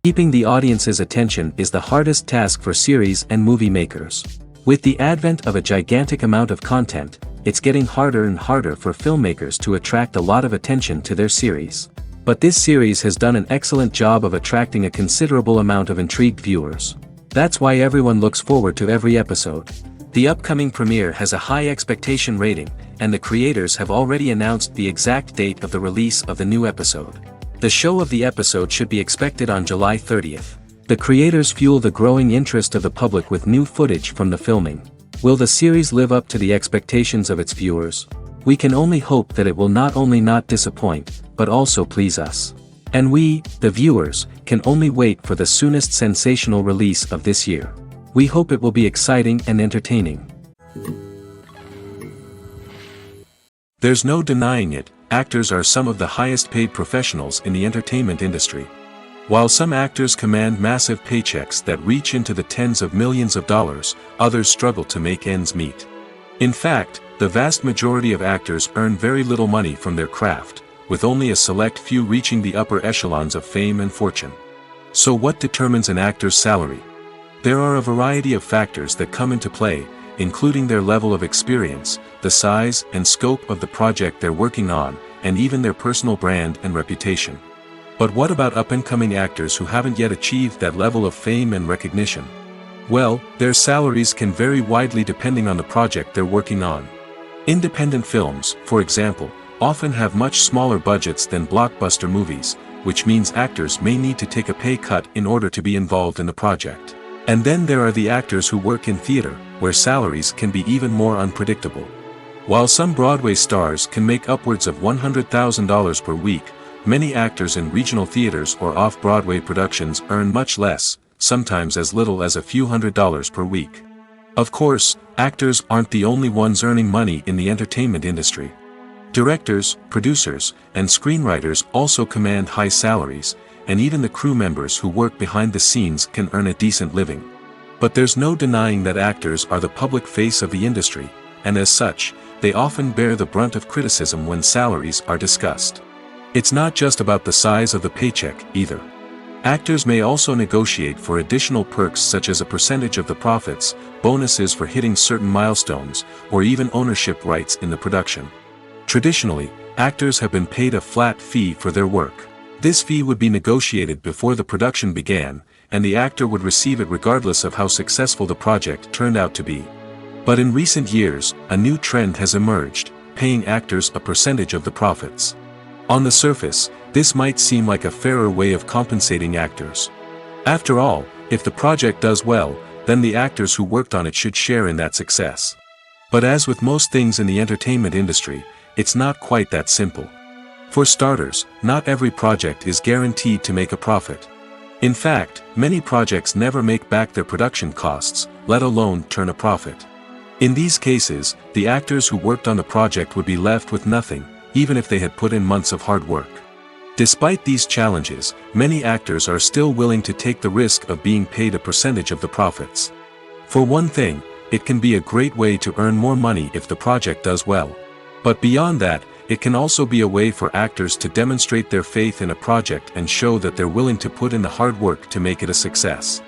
Keeping the audience's attention is the hardest task for series and movie makers. With the advent of a gigantic amount of content, it's getting harder and harder for filmmakers to attract a lot of attention to their series. But this series has done an excellent job of attracting a considerable amount of intrigued viewers. That's why everyone looks forward to every episode. The upcoming premiere has a high expectation rating, and the creators have already announced the exact date of the release of the new episode. The show of the episode should be expected on July 30th. The creators fuel the growing interest of the public with new footage from the filming. Will the series live up to the expectations of its viewers? We can only hope that it will not only not disappoint, but also please us. And we, the viewers, can only wait for the soonest sensational release of this year. We hope it will be exciting and entertaining. There's no denying it, actors are some of the highest paid professionals in the entertainment industry. While some actors command massive paychecks that reach into the tens of millions of dollars, others struggle to make ends meet. In fact, the vast majority of actors earn very little money from their craft, with only a select few reaching the upper echelons of fame and fortune. So what determines an actor's salary? There are a variety of factors that come into play, including their level of experience, the size and scope of the project they're working on, and even their personal brand and reputation. But what about up-and-coming actors who haven't yet achieved that level of fame and recognition? Well, their salaries can vary widely depending on the project they're working on. Independent films, for example, often have much smaller budgets than blockbuster movies, which means actors may need to take a pay cut in order to be involved in the project. And then there are the actors who work in theater, where salaries can be even more unpredictable. While some Broadway stars can make upwards of $100,000 per week, many actors in regional theaters or off-Broadway productions earn much less, sometimes as little as a few $100s per week. Of course, actors aren't the only ones earning money in the entertainment industry. Directors, producers, and screenwriters also command high salaries, and even the crew members who work behind the scenes can earn a decent living. But there's no denying that actors are the public face of the industry, and as such, they often bear the brunt of criticism when salaries are discussed. It's not just about the size of the paycheck, either. Actors may also negotiate for additional perks such as a percentage of the profits, bonuses for hitting certain milestones, or even ownership rights in the production. Traditionally, actors have been paid a flat fee for their work. This fee would be negotiated before the production began, and the actor would receive it regardless of how successful the project turned out to be. But in recent years, a new trend has emerged, paying actors a percentage of the profits. On the surface, this might seem like a fairer way of compensating actors. After all, if the project does well, then the actors who worked on it should share in that success. But as with most things in the entertainment industry, it's not quite that simple. For starters, not every project is guaranteed to make a profit. In fact, many projects never make back their production costs, let alone turn a profit. In these cases, the actors who worked on the project would be left with nothing, even if they had put in months of hard work. Despite these challenges, many actors are still willing to take the risk of being paid a percentage of the profits. For one thing, it can be a great way to earn more money if the project does well. But beyond that, it can also be a way for actors to demonstrate their faith in a project and show that they're willing to put in the hard work to make it a success.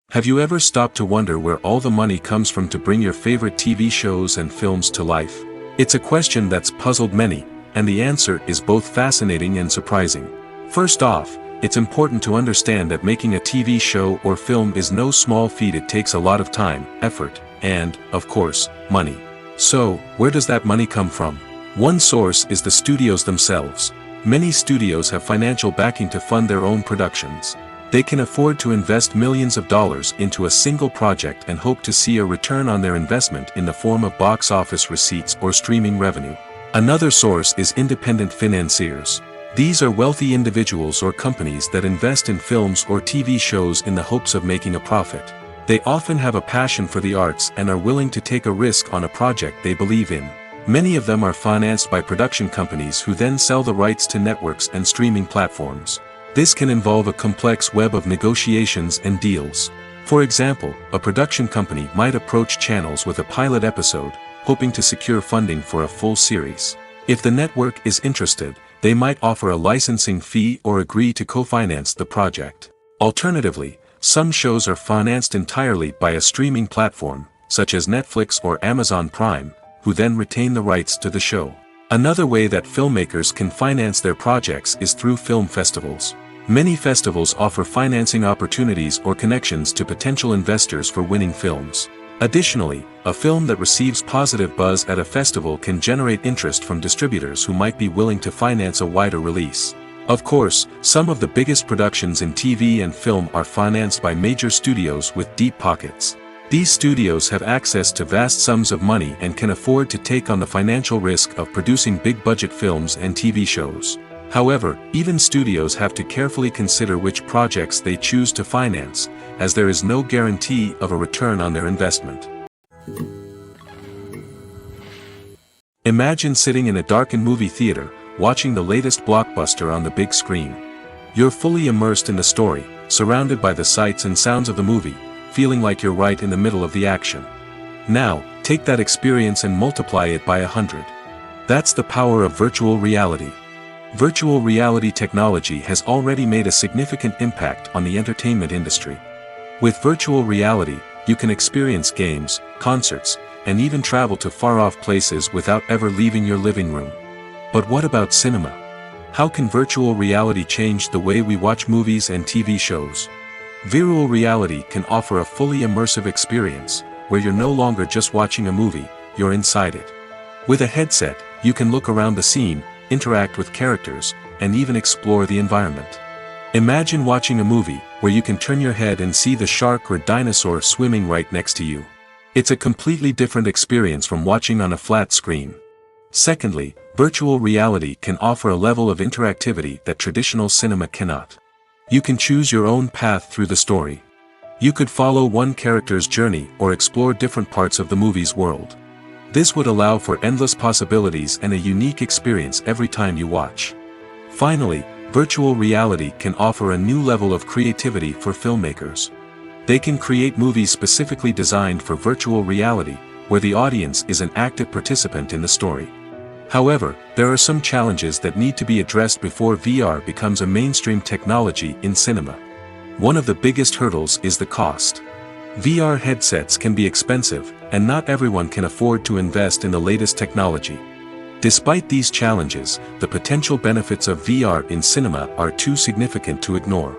Have you ever stopped to wonder where all the money comes from to bring your favorite TV shows and films to life? It's a question that's puzzled many, and the answer is both fascinating and surprising. First off, it's important to understand that making a TV show or film is no small feat. It takes a lot of time, effort, and, of course, money. So, where does that money come from? One source is the studios themselves. Many studios have financial backing to fund their own productions. They can afford to invest millions of dollars into a single project and hope to see a return on their investment in the form of box office receipts or streaming revenue. Another source is independent financiers. These are wealthy individuals or companies that invest in films or TV shows in the hopes of making a profit. They often have a passion for the arts and are willing to take a risk on a project they believe in. Many of them are financed by production companies who then sell the rights to networks and streaming platforms. This can involve a complex web of negotiations and deals. For example, a production company might approach channels with a pilot episode, hoping to secure funding for a full series. If the network is interested, they might offer a licensing fee or agree to co-finance the project. Alternatively, some shows are financed entirely by a streaming platform, such as Netflix or Amazon Prime, who then retain the rights to the show. Another way that filmmakers can finance their projects is through film festivals. Many festivals offer financing opportunities or connections to potential investors for winning films. Additionally, a film that receives positive buzz at a festival can generate interest from distributors who might be willing to finance a wider release. Of course, some of the biggest productions in TV and film are financed by major studios with deep pockets. These studios have access to vast sums of money and can afford to take on the financial risk of producing big-budget films and TV shows. However, even studios have to carefully consider which projects they choose to finance, as there is no guarantee of a return on their investment. Imagine sitting in a darkened movie theater, watching the latest blockbuster on the big screen. You're fully immersed in the story, surrounded by the sights and sounds of the movie, feeling like you're right in the middle of the action. Now, take that experience and multiply it by 100. That's the power of virtual reality. Virtual reality technology has already made a significant impact on the entertainment industry. With virtual reality, you can experience games, concerts, and even travel to far-off places without ever leaving your living room. But what about cinema? How can virtual reality change the way we watch movies and TV shows? Virtual reality can offer a fully immersive experience, where you're no longer just watching a movie, you're inside it. With a headset, you can look around the scene, interact with characters, and even explore the environment. Imagine watching a movie, where you can turn your head and see the shark or dinosaur swimming right next to you. It's a completely different experience from watching on a flat screen. Secondly, virtual reality can offer a level of interactivity that traditional cinema cannot. You can choose your own path through the story. You could follow one character's journey or explore different parts of the movie's world. This would allow for endless possibilities and a unique experience every time you watch. Finally, virtual reality can offer a new level of creativity for filmmakers. They can create movies specifically designed for virtual reality, where the audience is an active participant in the story. However, there are some challenges that need to be addressed before VR becomes a mainstream technology in cinema. One of the biggest hurdles is the cost. VR headsets can be expensive, and not everyone can afford to invest in the latest technology. Despite these challenges, the potential benefits of VR in cinema are too significant to ignore.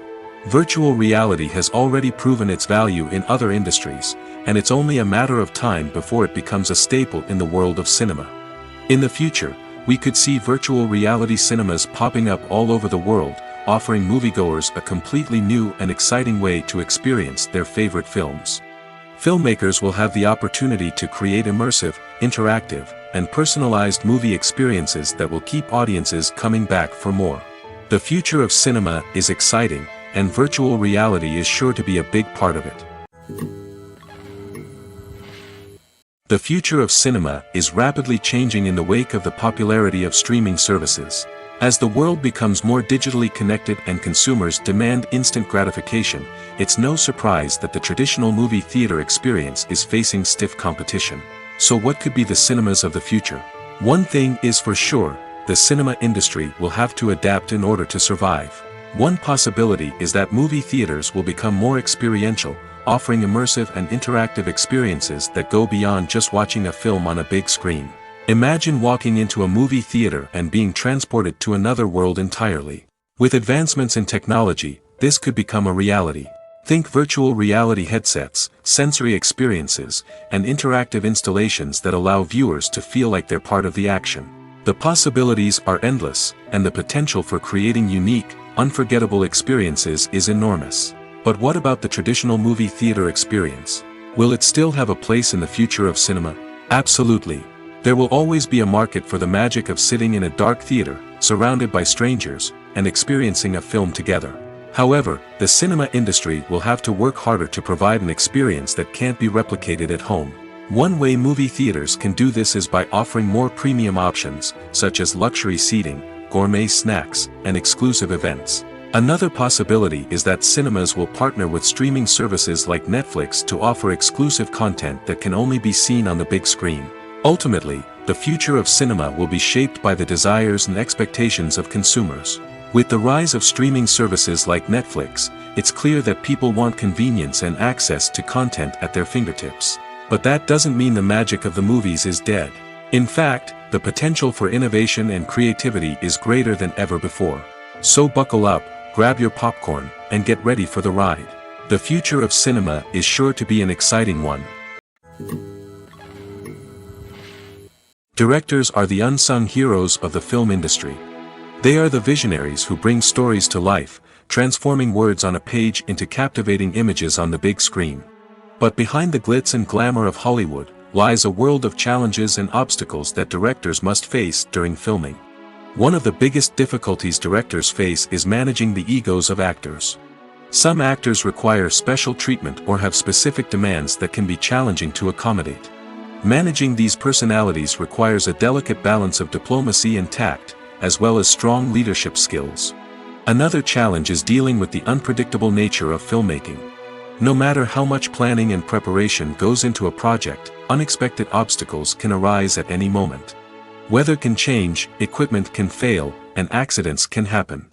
Virtual reality has already proven its value in other industries, and it's only a matter of time before it becomes a staple in the world of cinema. In the future, we could see virtual reality cinemas popping up all over the world, offering moviegoers a completely new and exciting way to experience their favorite films. Filmmakers will have the opportunity to create immersive, interactive, and personalized movie experiences that will keep audiences coming back for more. The future of cinema is exciting, and virtual reality is sure to be a big part of it. The future of cinema is rapidly changing in the wake of the popularity of streaming services. As the world becomes more digitally connected and consumers demand instant gratification, it's no surprise that the traditional movie theater experience is facing stiff competition. So what could be the cinemas of the future? One thing is for sure, the cinema industry will have to adapt in order to survive. One possibility is that movie theaters will become more experiential, offering immersive and interactive experiences that go beyond just watching a film on a big screen. Imagine walking into a movie theater and being transported to another world entirely. With advancements in technology, this could become a reality. Think virtual reality headsets, sensory experiences, and interactive installations that allow viewers to feel like they're part of the action. The possibilities are endless, and the potential for creating unique, unforgettable experiences is enormous. But what about the traditional movie theater experience? Will it still have a place in the future of cinema? Absolutely. There will always be a market for the magic of sitting in a dark theater, surrounded by strangers, and experiencing a film together. However, the cinema industry will have to work harder to provide an experience that can't be replicated at home. One way movie theaters can do this is by offering more premium options, such as luxury seating, gourmet snacks, and exclusive events. Another possibility is that cinemas will partner with streaming services like Netflix to offer exclusive content that can only be seen on the big screen. Ultimately, the future of cinema will be shaped by the desires and expectations of consumers. With the rise of streaming services like Netflix, it's clear that people want convenience and access to content at their fingertips. But that doesn't mean the magic of the movies is dead. In fact, the potential for innovation and creativity is greater than ever before. So buckle up, grab your popcorn, and get ready for the ride. The future of cinema is sure to be an exciting one. Directors are the unsung heroes of the film industry. They are the visionaries who bring stories to life, transforming words on a page into captivating images on the big screen. But behind the glitz and glamour of Hollywood lies a world of challenges and obstacles that directors must face during filming. One of the biggest difficulties directors face is managing the egos of actors. Some actors require special treatment or have specific demands that can be challenging to accommodate. Managing these personalities requires a delicate balance of diplomacy and tact, as well as strong leadership skills. Another challenge is dealing with the unpredictable nature of filmmaking. No matter how much planning and preparation goes into a project, unexpected obstacles can arise at any moment. Weather can change, equipment can fail, and accidents can happen.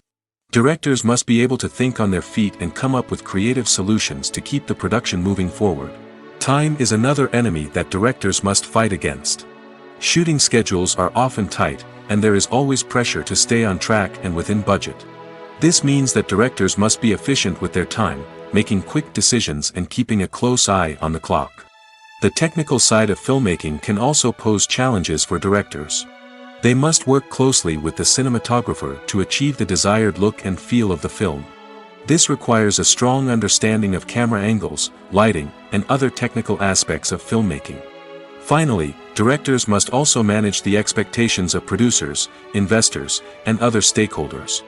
Directors must be able to think on their feet and come up with creative solutions to keep the production moving forward. Time is another enemy that directors must fight against. Shooting schedules are often tight, and there is always pressure to stay on track and within budget. This means that directors must be efficient with their time, making quick decisions and keeping a close eye on the clock. The technical side of filmmaking can also pose challenges for directors. They must work closely with the cinematographer to achieve the desired look and feel of the film. This requires a strong understanding of camera angles, lighting, and other technical aspects of filmmaking. Finally, directors must also manage the expectations of producers, investors, and other stakeholders.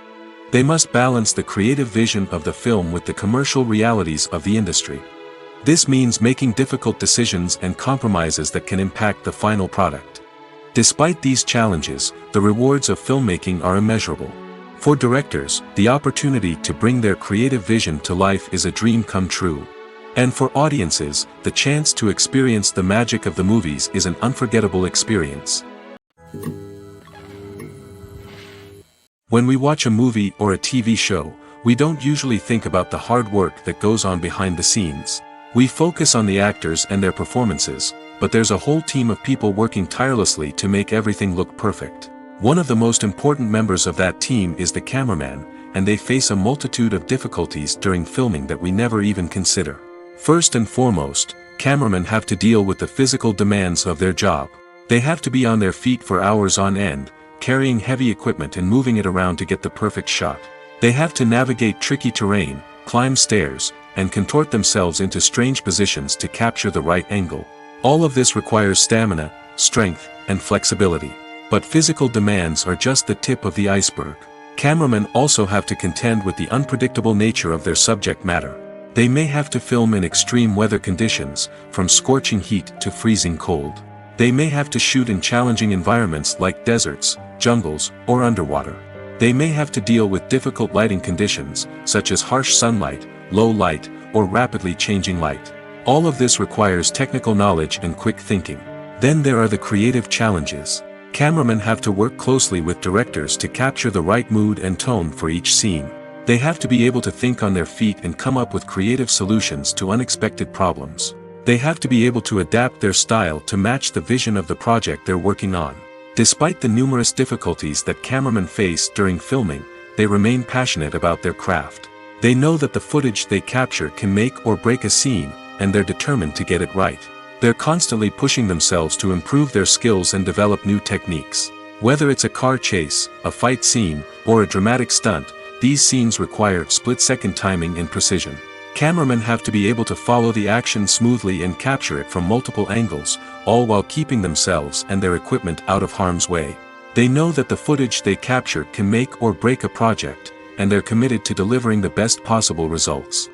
They must balance the creative vision of the film with the commercial realities of the industry. This means making difficult decisions and compromises that can impact the final product. Despite these challenges, the rewards of filmmaking are immeasurable. For directors, the opportunity to bring their creative vision to life is a dream come true. And for audiences, the chance to experience the magic of the movies is an unforgettable experience. When we watch a movie or a TV show, we don't usually think about the hard work that goes on behind the scenes. We focus on the actors and their performances, but there's a whole team of people working tirelessly to make everything look perfect. One of the most important members of that team is the cameraman, and they face a multitude of difficulties during filming that we never even consider. First and foremost, cameramen have to deal with the physical demands of their job. They have to be on their feet for hours on end, carrying heavy equipment and moving it around to get the perfect shot. They have to navigate tricky terrain, climb stairs, and contort themselves into strange positions to capture the right angle. All of this requires stamina, strength, and flexibility. But physical demands are just the tip of the iceberg. Cameramen also have to contend with the unpredictable nature of their subject matter. They may have to film in extreme weather conditions, from scorching heat to freezing cold. They may have to shoot in challenging environments like deserts, jungles, or underwater. They may have to deal with difficult lighting conditions, such as harsh sunlight, low light, or rapidly changing light. All of this requires technical knowledge and quick thinking. Then there are the creative challenges. Cameramen have to work closely with directors to capture the right mood and tone for each scene. They have to be able to think on their feet and come up with creative solutions to unexpected problems. They have to be able to adapt their style to match the vision of the project they're working on. Despite the numerous difficulties that cameramen face during filming, they remain passionate about their craft. They know that the footage they capture can make or break a scene, and they're determined to get it right. They're constantly pushing themselves to improve their skills and develop new techniques. Whether it's a car chase, a fight scene, or a dramatic stunt, these scenes require split-second timing and precision. Cameramen have to be able to follow the action smoothly and capture it from multiple angles, all while keeping themselves and their equipment out of harm's way. They know that the footage they capture can make or break a project, and they're committed to delivering the best possible results.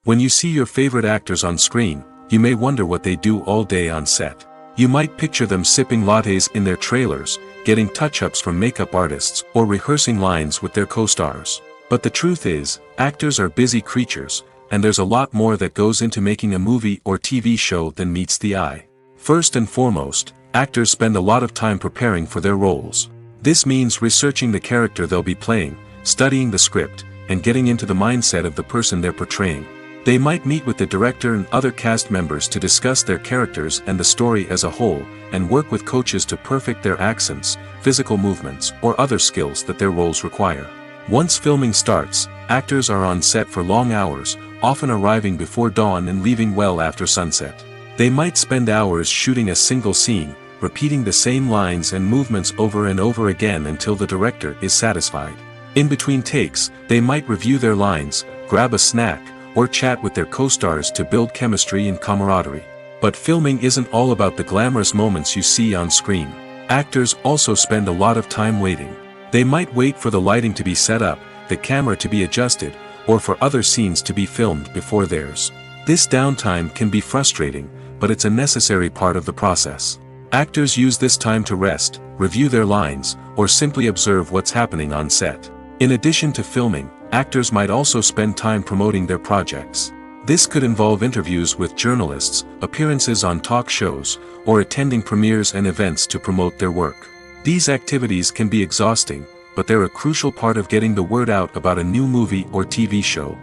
When you see your favorite actors on screen, you may wonder what they do all day on set. You might picture them sipping lattes in their trailers, getting touch-ups from makeup artists, or rehearsing lines with their co-stars. But the truth is, actors are busy creatures, and there's a lot more that goes into making a movie or TV show than meets the eye. First and foremost, actors spend a lot of time preparing for their roles. This means researching the character they'll be playing, studying the script, and getting into the mindset of the person they're portraying. They might meet with the director and other cast members to discuss their characters and the story as a whole, and work with coaches to perfect their accents, physical movements, or other skills that their roles require. Once filming starts, actors are on set for long hours, often arriving before dawn and leaving well after sunset. They might spend hours shooting a single scene, repeating the same lines and movements over and over again until the director is satisfied. In between takes, they might review their lines, grab a snack, or chat with their co-stars to build chemistry and camaraderie. But filming isn't all about the glamorous moments you see on screen. Actors also spend a lot of time waiting. They might wait for the lighting to be set up, the camera to be adjusted, or for other scenes to be filmed before theirs. This downtime can be frustrating, but it's a necessary part of the process. Actors use this time to rest, review their lines, or simply observe what's happening on set. In addition to filming, actors might also spend time promoting their projects. This could involve interviews with journalists, appearances on talk shows, or attending premieres and events to promote their work. These activities can be exhausting, but they're a crucial part of getting the word out about a new movie or TV show.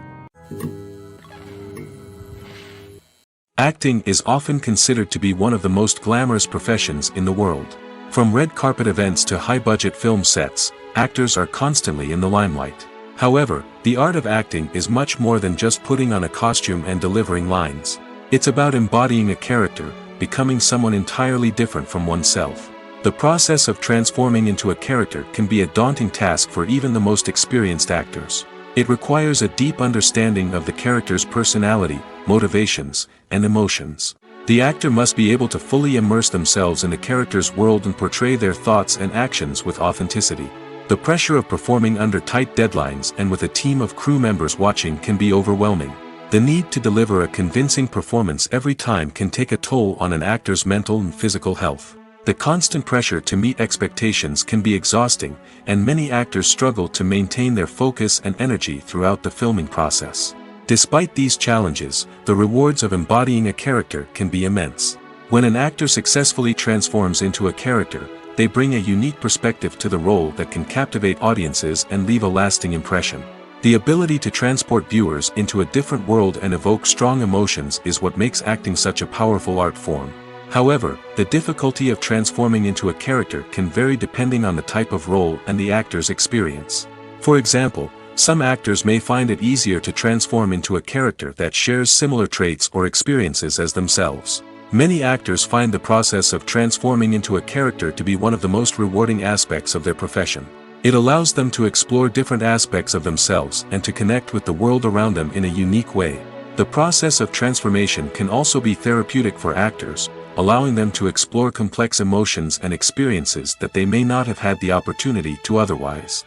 Acting is often considered to be one of the most glamorous professions in the world. From red carpet events to high-budget film sets, actors are constantly in the limelight. However, the art of acting is much more than just putting on a costume and delivering lines. It's about embodying a character, becoming someone entirely different from oneself. The process of transforming into a character can be a daunting task for even the most experienced actors. It requires a deep understanding of the character's personality, motivations, and emotions. The actor must be able to fully immerse themselves in the character's world and portray their thoughts and actions with authenticity. The pressure of performing under tight deadlines and with a team of crew members watching can be overwhelming. The need to deliver a convincing performance every time can take a toll on an actor's mental and physical health. The constant pressure to meet expectations can be exhausting, and many actors struggle to maintain their focus and energy throughout the filming process. Despite these challenges, the rewards of embodying a character can be immense. When an actor successfully transforms into a character, they bring a unique perspective to the role that can captivate audiences and leave a lasting impression. The ability to transport viewers into a different world and evoke strong emotions is what makes acting such a powerful art form. However, the difficulty of transforming into a character can vary depending on the type of role and the actor's experience. For example, some actors may find it easier to transform into a character that shares similar traits or experiences as themselves. Many actors find the process of transforming into a character to be one of the most rewarding aspects of their profession. It allows them to explore different aspects of themselves and to connect with the world around them in a unique way. The process of transformation can also be therapeutic for actors, allowing them to explore complex emotions and experiences that they may not have had the opportunity to otherwise.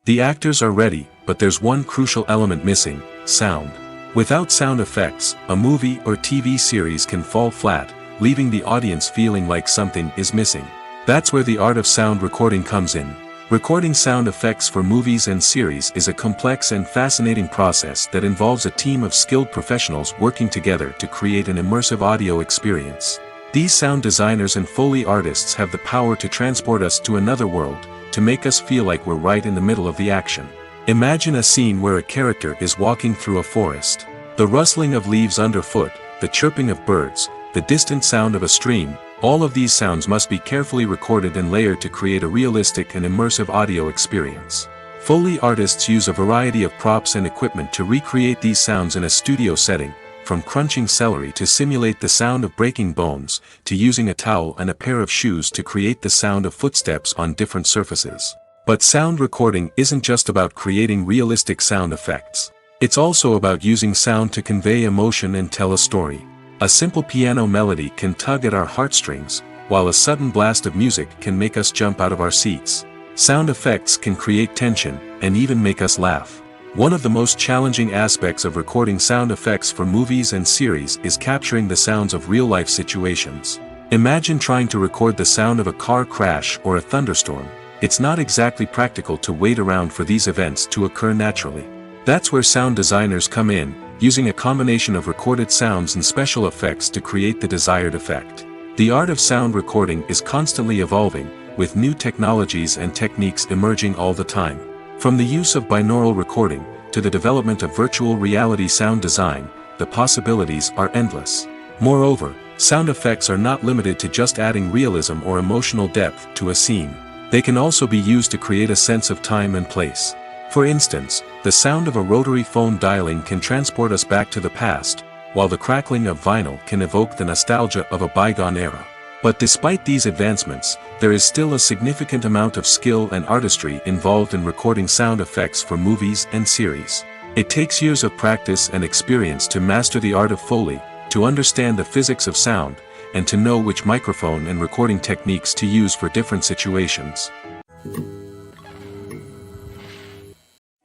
The actors are ready, but there's one crucial element missing: sound. Without sound effects, a movie or TV series can fall flat, leaving the audience feeling like something is missing. That's where the art of sound recording comes in. Recording sound effects for movies and series is a complex and fascinating process that involves a team of skilled professionals working together to create an immersive audio experience. These sound designers and Foley artists have the power to transport us to another world, to make us feel like we're right in the middle of the action. Imagine a scene where a character is walking through a forest. The rustling of leaves underfoot, the chirping of birds, the distant sound of a stream, all of these sounds must be carefully recorded and layered to create a realistic and immersive audio experience. Foley artists use a variety of props and equipment to recreate these sounds in a studio setting, from crunching celery to simulate the sound of breaking bones, to using a towel and a pair of shoes to create the sound of footsteps on different surfaces. But sound recording isn't just about creating realistic sound effects. It's also about using sound to convey emotion and tell a story. A simple piano melody can tug at our heartstrings, while a sudden blast of music can make us jump out of our seats. Sound effects can create tension, and even make us laugh. One of the most challenging aspects of recording sound effects for movies and series is capturing the sounds of real-life situations. Imagine trying to record the sound of a car crash or a thunderstorm. it's not exactly practical to wait around for these events to occur naturally. That's where sound designers come in, using a combination of recorded sounds and special effects to create the desired effect. The art of sound recording is constantly evolving, with new technologies and techniques emerging all the time. From the use of binaural recording, to the development of virtual reality sound design, the possibilities are endless. Moreover, sound effects are not limited to just adding realism or emotional depth to a scene. They can also be used to create a sense of time and place. For instance, the sound of a rotary phone dialing can transport us back to the past, while the crackling of vinyl can evoke the nostalgia of a bygone era. But despite these advancements, there is still a significant amount of skill and artistry involved in recording sound effects for movies and series. It takes years of practice and experience to master the art of Foley, to understand the physics of sound, and to know which microphone and recording techniques to use for different situations.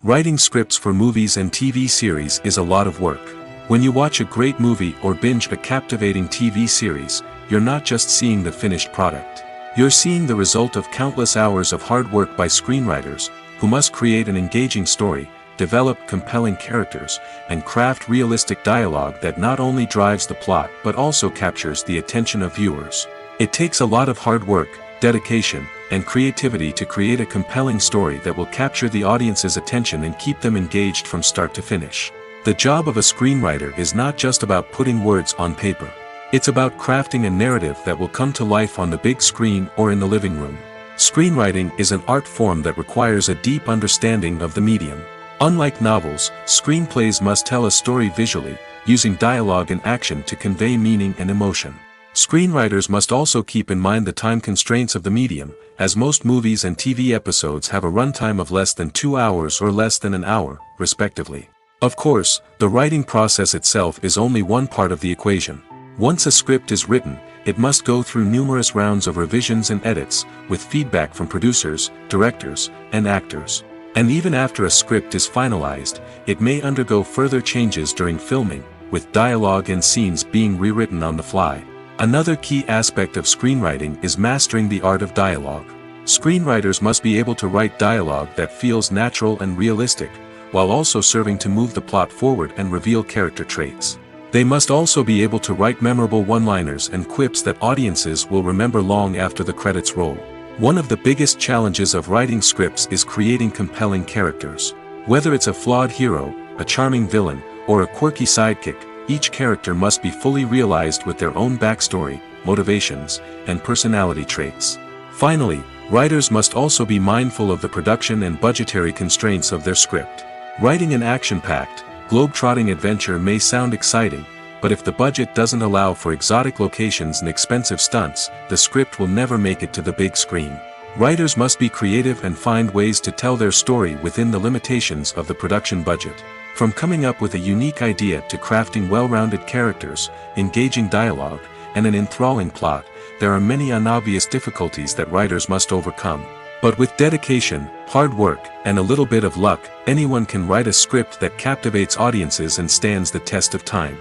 Writing scripts for movies and TV series is a lot of work. When you watch a great movie or binge a captivating TV series, you're not just seeing the finished product. You're seeing the result of countless hours of hard work by screenwriters, who must create an engaging story, develop compelling characters, and craft realistic dialogue that not only drives the plot but also captures the attention of viewers. It takes a lot of hard work, dedication, and creativity to create a compelling story that will capture the audience's attention and keep them engaged from start to finish. The job of a screenwriter is not just about putting words on paper. It's about crafting a narrative that will come to life on the big screen or in the living room. Screenwriting is an art form that requires a deep understanding of the medium. Unlike novels, screenplays must tell a story visually, using dialogue and action to convey meaning and emotion. Screenwriters must also keep in mind the time constraints of the medium, as most movies and TV episodes have a runtime of less than 2 hours or less than an hour, respectively. Of course, the writing process itself is only one part of the equation. Once a script is written, it must go through numerous rounds of revisions and edits, with feedback from producers, directors, and actors. And even after a script is finalized, it may undergo further changes during filming, with dialogue and scenes being rewritten on the fly. Another key aspect of screenwriting is mastering the art of dialogue. Screenwriters must be able to write dialogue that feels natural and realistic, while also serving to move the plot forward and reveal character traits. They must also be able to write memorable one-liners and quips that audiences will remember long after the credits roll. One of the biggest challenges of writing scripts is creating compelling characters. Whether it's a flawed hero, a charming villain, or a quirky sidekick, each character must be fully realized with their own backstory, motivations, and personality traits. Finally, writers must also be mindful of the production and budgetary constraints of their script. Writing an action-packed, globe-trotting adventure may sound exciting, but if the budget doesn't allow for exotic locations and expensive stunts, the script will never make it to the big screen. Writers must be creative and find ways to tell their story within the limitations of the production budget. From coming up with a unique idea to crafting well-rounded characters, engaging dialogue, and an enthralling plot, there are many unobvious difficulties that writers must overcome. But with dedication, hard work, and a little bit of luck, anyone can write a script that captivates audiences and stands the test of time.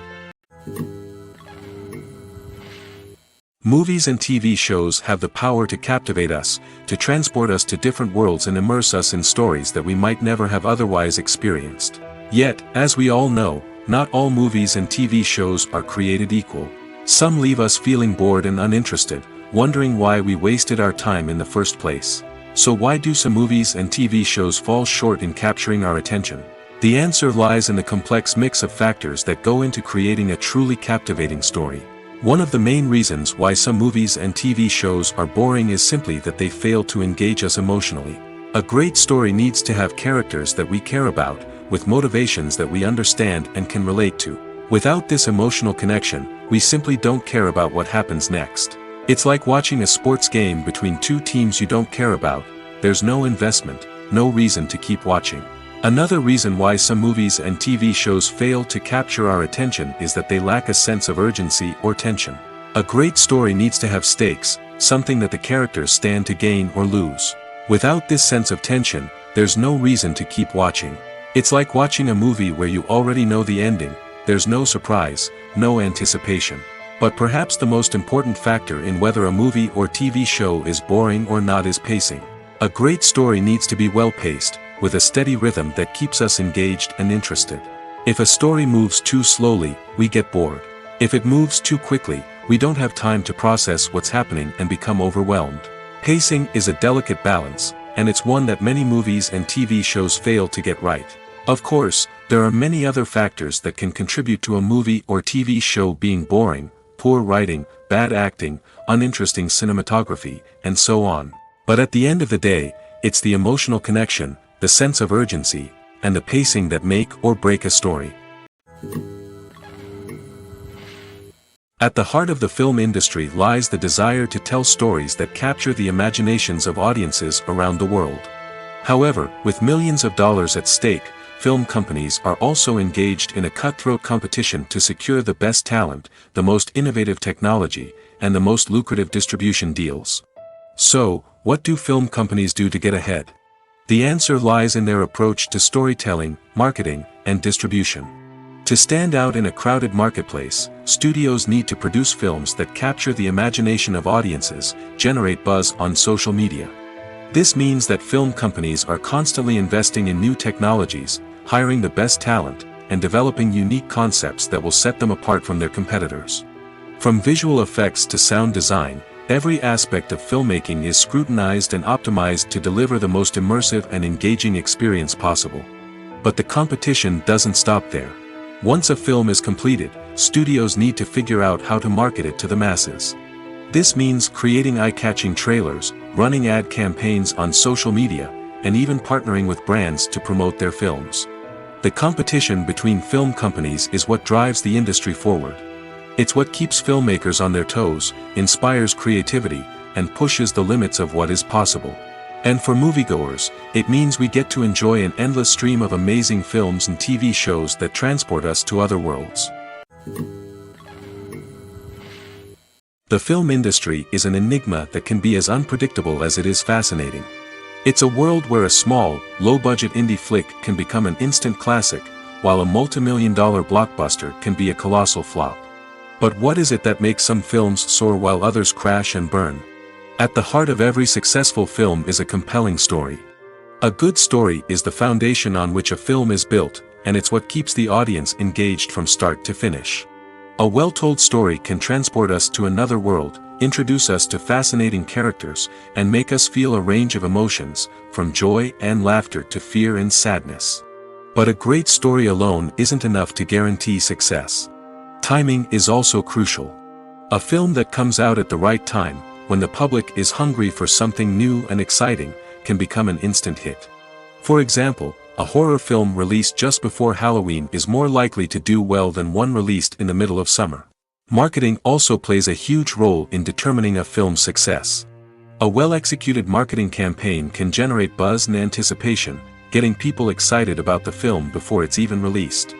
Movies and TV shows have the power to captivate us, to transport us to different worlds and immerse us in stories that we might never have otherwise experienced. Yet, as we all know, not all movies and TV shows are created equal. Some leave us feeling bored and uninterested, wondering why we wasted our time in the first place. So why do some movies and TV shows fall short in capturing our attention? The answer lies in the complex mix of factors that go into creating a truly captivating story. One of the main reasons why some movies and TV shows are boring is simply that they fail to engage us emotionally. A great story needs to have characters that we care about, with motivations that we understand and can relate to. Without this emotional connection, we simply don't care about what happens next. It's like watching a sports game between two teams you don't care about. There's no investment, no reason to keep watching. Another reason why some movies and TV shows fail to capture our attention is that they lack a sense of urgency or tension. A great story needs to have stakes, something that the characters stand to gain or lose. Without this sense of tension, there's no reason to keep watching. It's like watching a movie where you already know the ending. There's no surprise, no anticipation. But perhaps the most important factor in whether a movie or TV show is boring or not is pacing. A great story needs to be well-paced, with a steady rhythm that keeps us engaged and interested. If a story moves too slowly, we get bored. If it moves too quickly, we don't have time to process what's happening and become overwhelmed. Pacing is a delicate balance, and it's one that many movies and TV shows fail to get right. Of course, there are many other factors that can contribute to a movie or TV show being boring: poor writing, bad acting, uninteresting cinematography, and so on. But at the end of the day, it's the emotional connection, the sense of urgency, and the pacing that make or break a story. At the heart of the film industry lies the desire to tell stories that capture the imaginations of audiences around the world. However, with millions of dollars at stake, film companies are also engaged in a cutthroat competition to secure the best talent, the most innovative technology, and the most lucrative distribution deals. So, what do film companies do to get ahead? The answer lies in their approach to storytelling, marketing, and distribution. To stand out in a crowded marketplace, studios need to produce films that capture the imagination of audiences, generate buzz on social media. This means that film companies are constantly investing in new technologies, hiring the best talent, and developing unique concepts that will set them apart from their competitors. From visual effects to sound design, every aspect of filmmaking is scrutinized and optimized to deliver the most immersive and engaging experience possible. But the competition doesn't stop there. Once a film is completed, studios need to figure out how to market it to the masses. This means creating eye-catching trailers, running ad campaigns on social media, and even partnering with brands to promote their films. The competition between film companies is what drives the industry forward. It's what keeps filmmakers on their toes, inspires creativity, and pushes the limits of what is possible. And for moviegoers, it means we get to enjoy an endless stream of amazing films and TV shows that transport us to other worlds. The film industry is an enigma that can be as unpredictable as it is fascinating. It's a world where a small, low-budget indie flick can become an instant classic, while a multi-million-dollar blockbuster can be a colossal flop. But what is it that makes some films soar while others crash and burn? At the heart of every successful film is a compelling story. A good story is the foundation on which a film is built, and it's what keeps the audience engaged from start to finish. A well-told story can transport us to another world, introduce us to fascinating characters, and make us feel a range of emotions, from joy and laughter to fear and sadness. But a great story alone isn't enough to guarantee success. Timing is also crucial. A film that comes out at the right time, when the public is hungry for something new and exciting, can become an instant hit. For example, a horror film released just before Halloween is more likely to do well than one released in the middle of summer. Marketing also plays a huge role in determining a film's success. A well-executed marketing campaign can generate buzz and anticipation, getting people excited about the film before it's even released.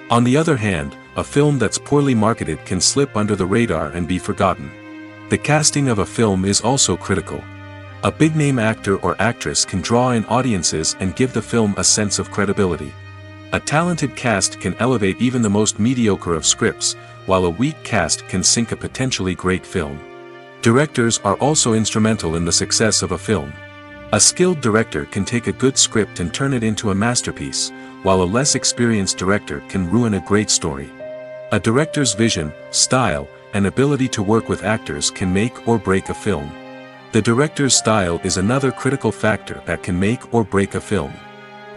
On the other hand, a film that's poorly marketed can slip under the radar and be forgotten. The casting of a film is also critical. A big-name actor or actress can draw in audiences and give the film a sense of credibility. A talented cast can elevate even the most mediocre of scripts, while a weak cast can sink a potentially great film. Directors are also instrumental in the success of a film. A skilled director can take a good script and turn it into a masterpiece, while a less experienced director can ruin a great story. A director's vision, style, and ability to work with actors can make or break a film. The director's style is another critical factor that can make or break a film.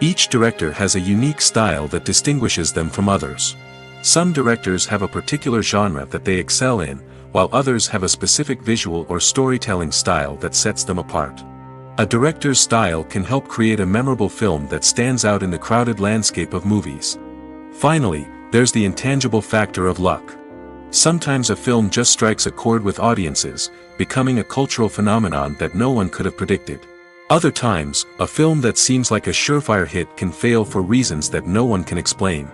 Each director has a unique style that distinguishes them from others. Some directors have a particular genre that they excel in, while others have a specific visual or storytelling style that sets them apart. A director's style can help create a memorable film that stands out in the crowded landscape of movies. Finally, there's the intangible factor of luck. Sometimes a film just strikes a chord with audiences, becoming a cultural phenomenon that no one could have predicted. Other times, a film that seems like a surefire hit can fail for reasons that no one can explain.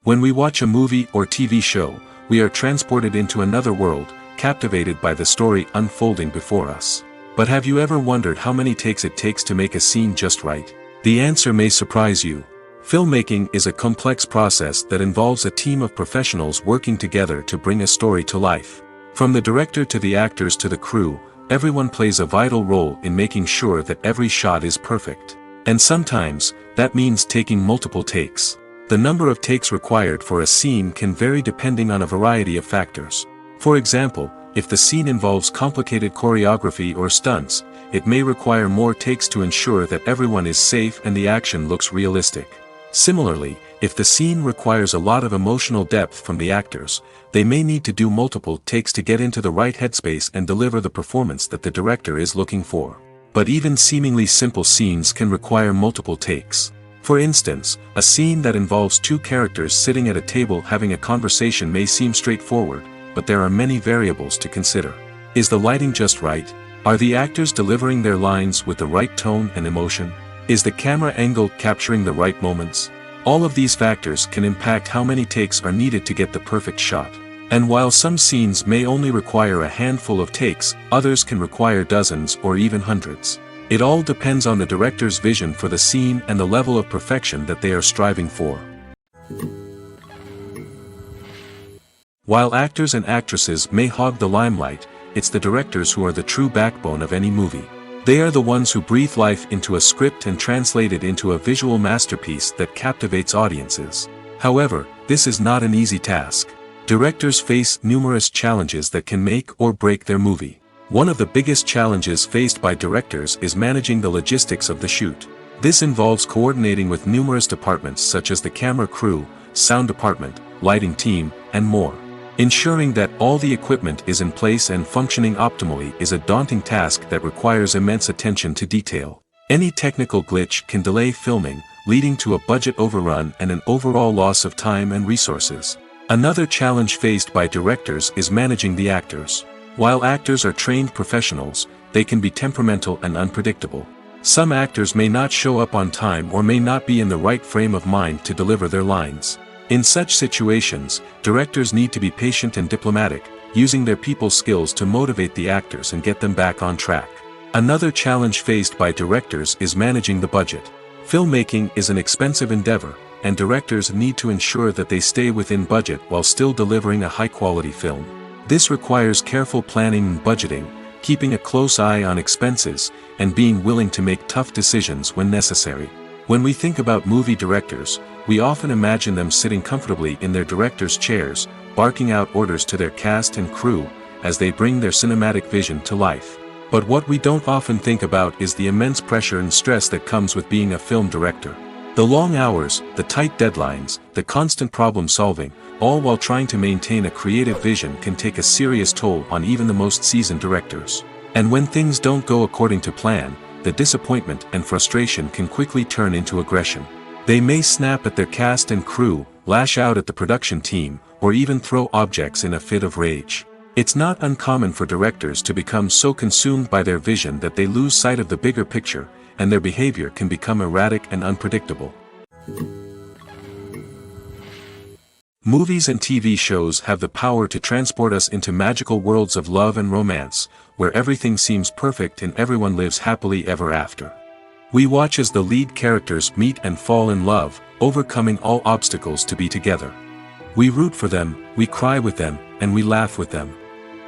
When we watch a movie or TV show, we are transported into another world, captivated by the story unfolding before us. But have you ever wondered how many takes it takes to make a scene just right? The answer may surprise you. Filmmaking is a complex process that involves a team of professionals working together to bring a story to life. From the director to the actors to the crew, everyone plays a vital role in making sure that every shot is perfect. And sometimes, that means taking multiple takes. The number of takes required for a scene can vary depending on a variety of factors. For example, if the scene involves complicated choreography or stunts, it may require more takes to ensure that everyone is safe and the action looks realistic. Similarly, if the scene requires a lot of emotional depth from the actors, they may need to do multiple takes to get into the right headspace and deliver the performance that the director is looking for. But even seemingly simple scenes can require multiple takes. For instance, a scene that involves two characters sitting at a table having a conversation may seem straightforward, but there are many variables to consider. Is the lighting just right? Are the actors delivering their lines with the right tone and emotion? Is the camera angle capturing the right moments? All of these factors can impact how many takes are needed to get the perfect shot. And while some scenes may only require a handful of takes, others can require dozens or even hundreds. It all depends on the director's vision for the scene and the level of perfection that they are striving for. While actors and actresses may hog the limelight, it's the directors who are the true backbone of any movie. They are the ones who breathe life into a script and translate it into a visual masterpiece that captivates audiences. However, this is not an easy task. Directors face numerous challenges that can make or break their movie. One of the biggest challenges faced by directors is managing the logistics of the shoot. This involves coordinating with numerous departments such as the camera crew, sound department, lighting team, and more. Ensuring that all the equipment is in place and functioning optimally is a daunting task that requires immense attention to detail. Any technical glitch can delay filming, leading to a budget overrun and an overall loss of time and resources. Another challenge faced by directors is managing the actors. While actors are trained professionals, they can be temperamental and unpredictable. Some actors may not show up on time or may not be in the right frame of mind to deliver their lines. In such situations, directors need to be patient and diplomatic, using their people skills to motivate the actors and get them back on track. Another challenge faced by directors is managing the budget. Filmmaking is an expensive endeavor, and directors need to ensure that they stay within budget while still delivering a high-quality film. This requires careful planning and budgeting, keeping a close eye on expenses, and being willing to make tough decisions when necessary. When we think about movie directors, we often imagine them sitting comfortably in their director's chairs, barking out orders to their cast and crew, as they bring their cinematic vision to life. But what we don't often think about is the immense pressure and stress that comes with being a film director. The long hours, the tight deadlines, the constant problem solving, all while trying to maintain a creative vision can take a serious toll on even the most seasoned directors. And when things don't go according to plan, the disappointment and frustration can quickly turn into aggression. They may snap at their cast and crew, lash out at the production team, or even throw objects in a fit of rage. It's not uncommon for directors to become so consumed by their vision that they lose sight of the bigger picture, and their behavior can become erratic and unpredictable. Movies and TV shows have the power to transport us into magical worlds of love and romance, where everything seems perfect and everyone lives happily ever after. We watch as the lead characters meet and fall in love, overcoming all obstacles to be together. We root for them, we cry with them, and we laugh with them.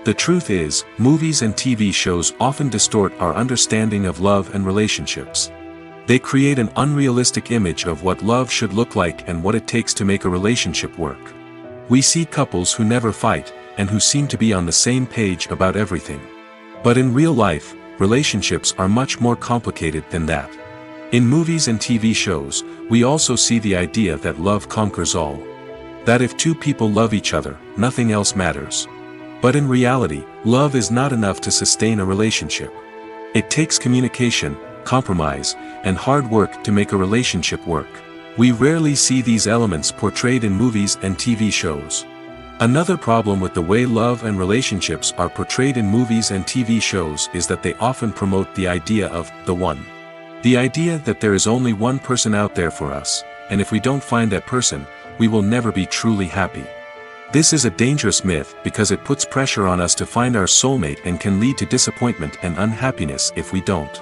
The truth is, movies and TV shows often distort our understanding of love and relationships. They create an unrealistic image of what love should look like and what it takes to make a relationship work. We see couples who never fight, and who seem to be on the same page about everything. But in real life, relationships are much more complicated than that. In movies and TV shows, we also see the idea that love conquers all. That if two people love each other, nothing else matters. But in reality, love is not enough to sustain a relationship. It takes communication, compromise, and hard work to make a relationship work. We rarely see these elements portrayed in movies and TV shows. Another problem with the way love and relationships are portrayed in movies and TV shows is that they often promote the idea of the one. The idea that there is only one person out there for us, and if we don't find that person, we will never be truly happy. This is a dangerous myth because it puts pressure on us to find our soulmate and can lead to disappointment and unhappiness if we don't.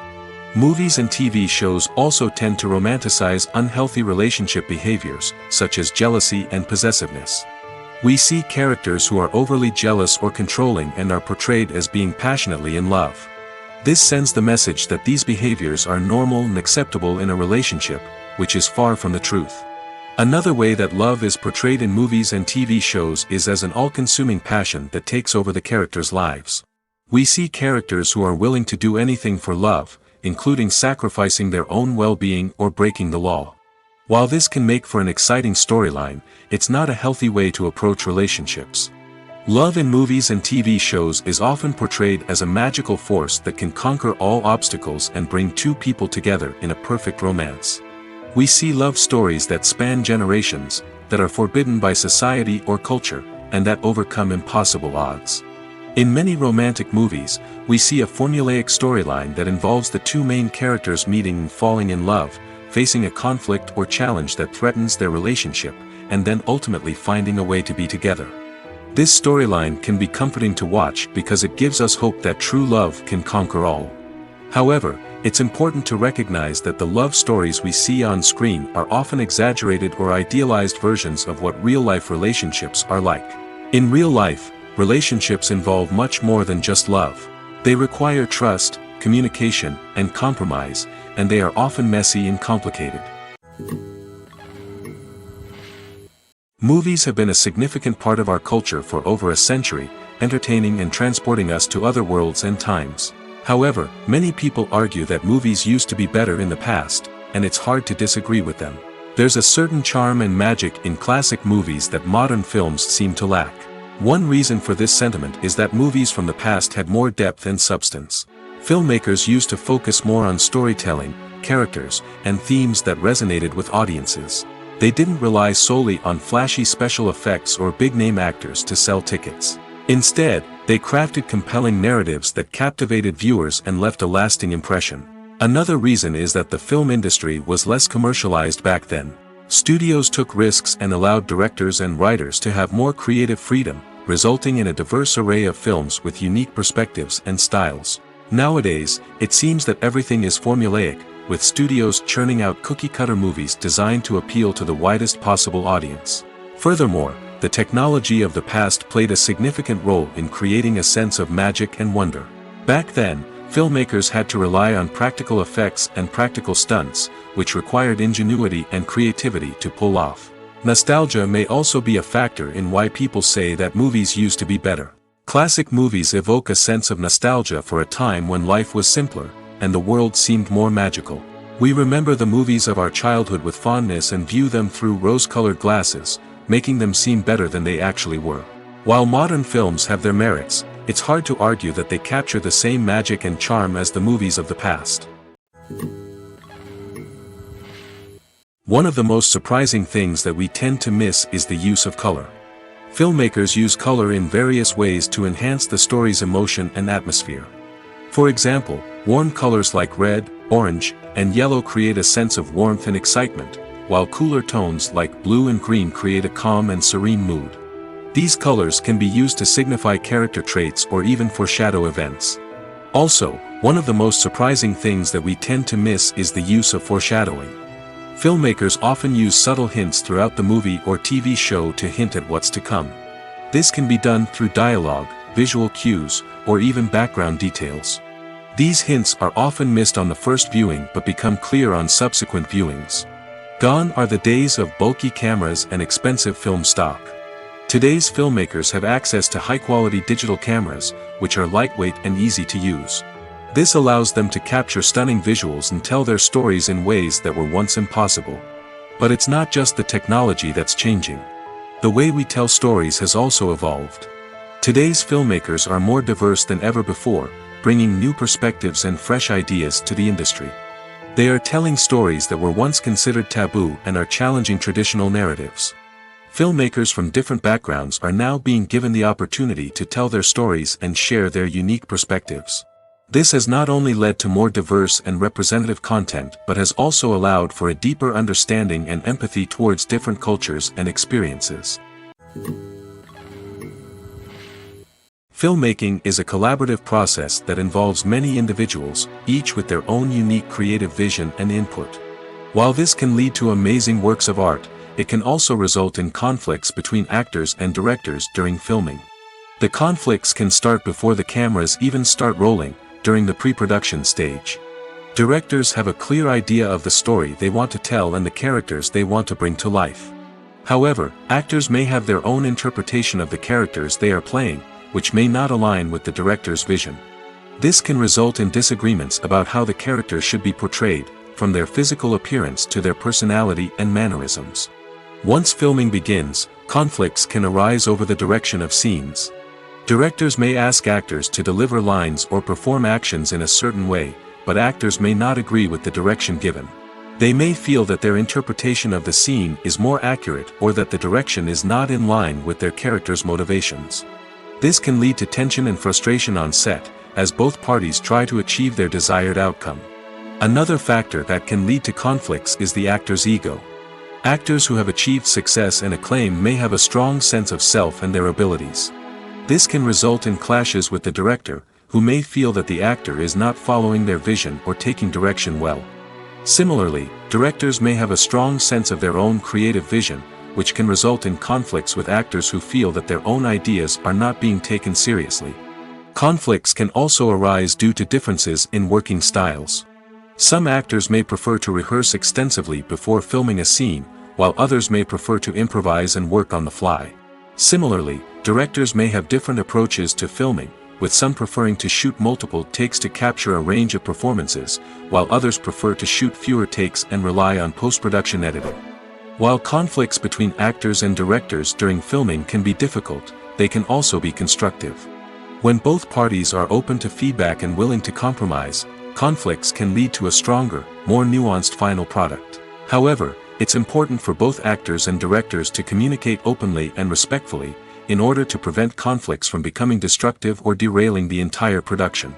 Movies and TV shows also tend to romanticize unhealthy relationship behaviors, such as jealousy and possessiveness. We see characters who are overly jealous or controlling and are portrayed as being passionately in love. This sends the message that these behaviors are normal and acceptable in a relationship, which is far from the truth. Another way that love is portrayed in movies and TV shows is as an all-consuming passion that takes over the characters' lives. We see characters who are willing to do anything for love, including sacrificing their own well-being or breaking the law. While this can make for an exciting storyline, it's not a healthy way to approach relationships. Love in movies and TV shows is often portrayed as a magical force that can conquer all obstacles and bring two people together in a perfect romance. We see love stories that span generations, that are forbidden by society or culture, and that overcome impossible odds. In many romantic movies, we see a formulaic storyline that involves the two main characters meeting and falling in love, facing a conflict or challenge that threatens their relationship, and then ultimately finding a way to be together. This storyline can be comforting to watch because it gives us hope that true love can conquer all. However, it's important to recognize that the love stories we see on screen are often exaggerated or idealized versions of what real-life relationships are like. In real life, relationships involve much more than just love. They require trust, communication, and compromise, and they are often messy and complicated. Movies have been a significant part of our culture for over a century, entertaining and transporting us to other worlds and times. However, many people argue that movies used to be better in the past, and it's hard to disagree with them. There's a certain charm and magic in classic movies that modern films seem to lack. One reason for this sentiment is that movies from the past had more depth and substance. Filmmakers used to focus more on storytelling, characters, and themes that resonated with audiences. They didn't rely solely on flashy special effects or big-name actors to sell tickets. Instead, they crafted compelling narratives that captivated viewers and left a lasting impression. Another reason is that the film industry was less commercialized back then. Studios took risks and allowed directors and writers to have more creative freedom, resulting in a diverse array of films with unique perspectives and styles. Nowadays, it seems that everything is formulaic, with studios churning out cookie-cutter movies designed to appeal to the widest possible audience. Furthermore, the technology of the past played a significant role in creating a sense of magic and wonder. Back then, filmmakers had to rely on practical effects and practical stunts, which required ingenuity and creativity to pull off. Nostalgia may also be a factor in why people say that movies used to be better. Classic movies evoke a sense of nostalgia for a time when life was simpler, and the world seemed more magical. We remember the movies of our childhood with fondness and view them through rose-colored glasses, making them seem better than they actually were. While modern films have their merits, it's hard to argue that they capture the same magic and charm as the movies of the past. One of the most surprising things that we tend to miss is the use of color. Filmmakers use color in various ways to enhance the story's emotion and atmosphere. For example, warm colors like red, orange, and yellow create a sense of warmth and excitement, while cooler tones like blue and green create a calm and serene mood. These colors can be used to signify character traits or even foreshadow events. Also, one of the most surprising things that we tend to miss is the use of foreshadowing. Filmmakers often use subtle hints throughout the movie or TV show to hint at what's to come. This can be done through dialogue, visual cues, or even background details. These hints are often missed on the first viewing but become clear on subsequent viewings. Gone are the days of bulky cameras and expensive film stock. Today's filmmakers have access to high-quality digital cameras, which are lightweight and easy to use. This allows them to capture stunning visuals and tell their stories in ways that were once impossible. But it's not just the technology that's changing. The way we tell stories has also evolved. Today's filmmakers are more diverse than ever before, bringing new perspectives and fresh ideas to the industry. They are telling stories that were once considered taboo and are challenging traditional narratives. Filmmakers from different backgrounds are now being given the opportunity to tell their stories and share their unique perspectives. This has not only led to more diverse and representative content but has also allowed for a deeper understanding and empathy towards different cultures and experiences. Filmmaking is a collaborative process that involves many individuals, each with their own unique creative vision and input. While this can lead to amazing works of art, it can also result in conflicts between actors and directors during filming. The conflicts can start before the cameras even start rolling, during the pre-production stage. Directors have a clear idea of the story they want to tell and the characters they want to bring to life. However, actors may have their own interpretation of the characters they are playing, which may not align with the director's vision. This can result in disagreements about how the characters should be portrayed, from their physical appearance to their personality and mannerisms. Once filming begins, conflicts can arise over the direction of scenes. Directors may ask actors to deliver lines or perform actions in a certain way, but actors may not agree with the direction given. They may feel that their interpretation of the scene is more accurate or that the direction is not in line with their character's motivations. This can lead to tension and frustration on set, as both parties try to achieve their desired outcome. Another factor that can lead to conflicts is the actor's ego. Actors who have achieved success and acclaim may have a strong sense of self and their abilities. This can result in clashes with the director, who may feel that the actor is not following their vision or taking direction well. Similarly, directors may have a strong sense of their own creative vision, which can result in conflicts with actors who feel that their own ideas are not being taken seriously. Conflicts can also arise due to differences in working styles. Some actors may prefer to rehearse extensively before filming a scene, while others may prefer to improvise and work on the fly. Similarly, directors may have different approaches to filming, with some preferring to shoot multiple takes to capture a range of performances, while others prefer to shoot fewer takes and rely on post-production editing. While conflicts between actors and directors during filming can be difficult, they can also be constructive. When both parties are open to feedback and willing to compromise, conflicts can lead to a stronger, more nuanced final product. However, it's important for both actors and directors to communicate openly and respectfully, in order to prevent conflicts from becoming destructive or derailing the entire production.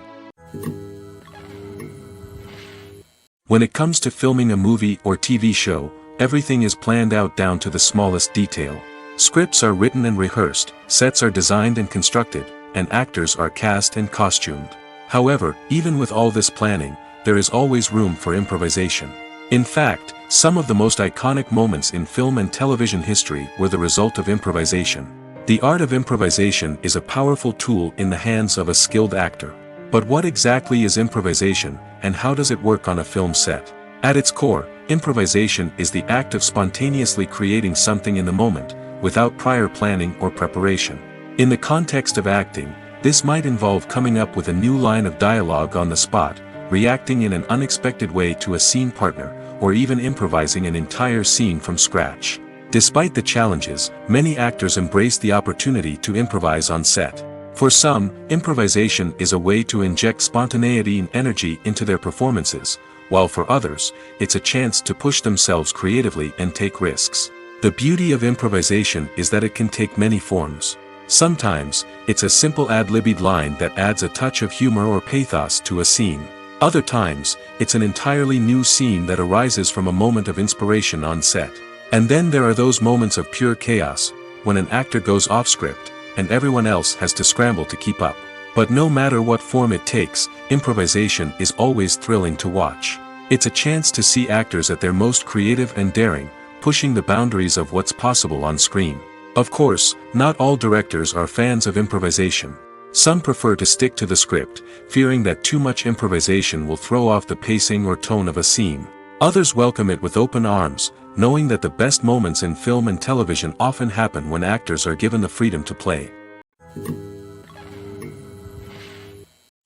When it comes to filming a movie or TV show, everything is planned out down to the smallest detail. Scripts are written and rehearsed, sets are designed and constructed, and actors are cast and costumed. However, even with all this planning, there is always room for improvisation. In fact, some of the most iconic moments in film and television history were the result of improvisation. The art of improvisation is a powerful tool in the hands of a skilled actor. But what exactly is improvisation, and how does it work on a film set? At its core, improvisation is the act of spontaneously creating something in the moment, without prior planning or preparation. In the context of acting, this might involve coming up with a new line of dialogue on the spot, reacting in an unexpected way to a scene partner, or even improvising an entire scene from scratch. Despite the challenges, many actors embrace the opportunity to improvise on set. For some, improvisation is a way to inject spontaneity and energy into their performances, while for others, it's a chance to push themselves creatively and take risks. The beauty of improvisation is that it can take many forms. Sometimes, it's a simple ad-libbed line that adds a touch of humor or pathos to a scene. Other times, it's an entirely new scene that arises from a moment of inspiration on set. And then there are those moments of pure chaos, when an actor goes off script, and everyone else has to scramble to keep up. But no matter what form it takes, improvisation is always thrilling to watch. It's a chance to see actors at their most creative and daring, pushing the boundaries of what's possible on screen. Of course, not all directors are fans of improvisation. Some prefer to stick to the script, fearing that too much improvisation will throw off the pacing or tone of a scene. Others welcome it with open arms, knowing that the best moments in film and television often happen when actors are given the freedom to play.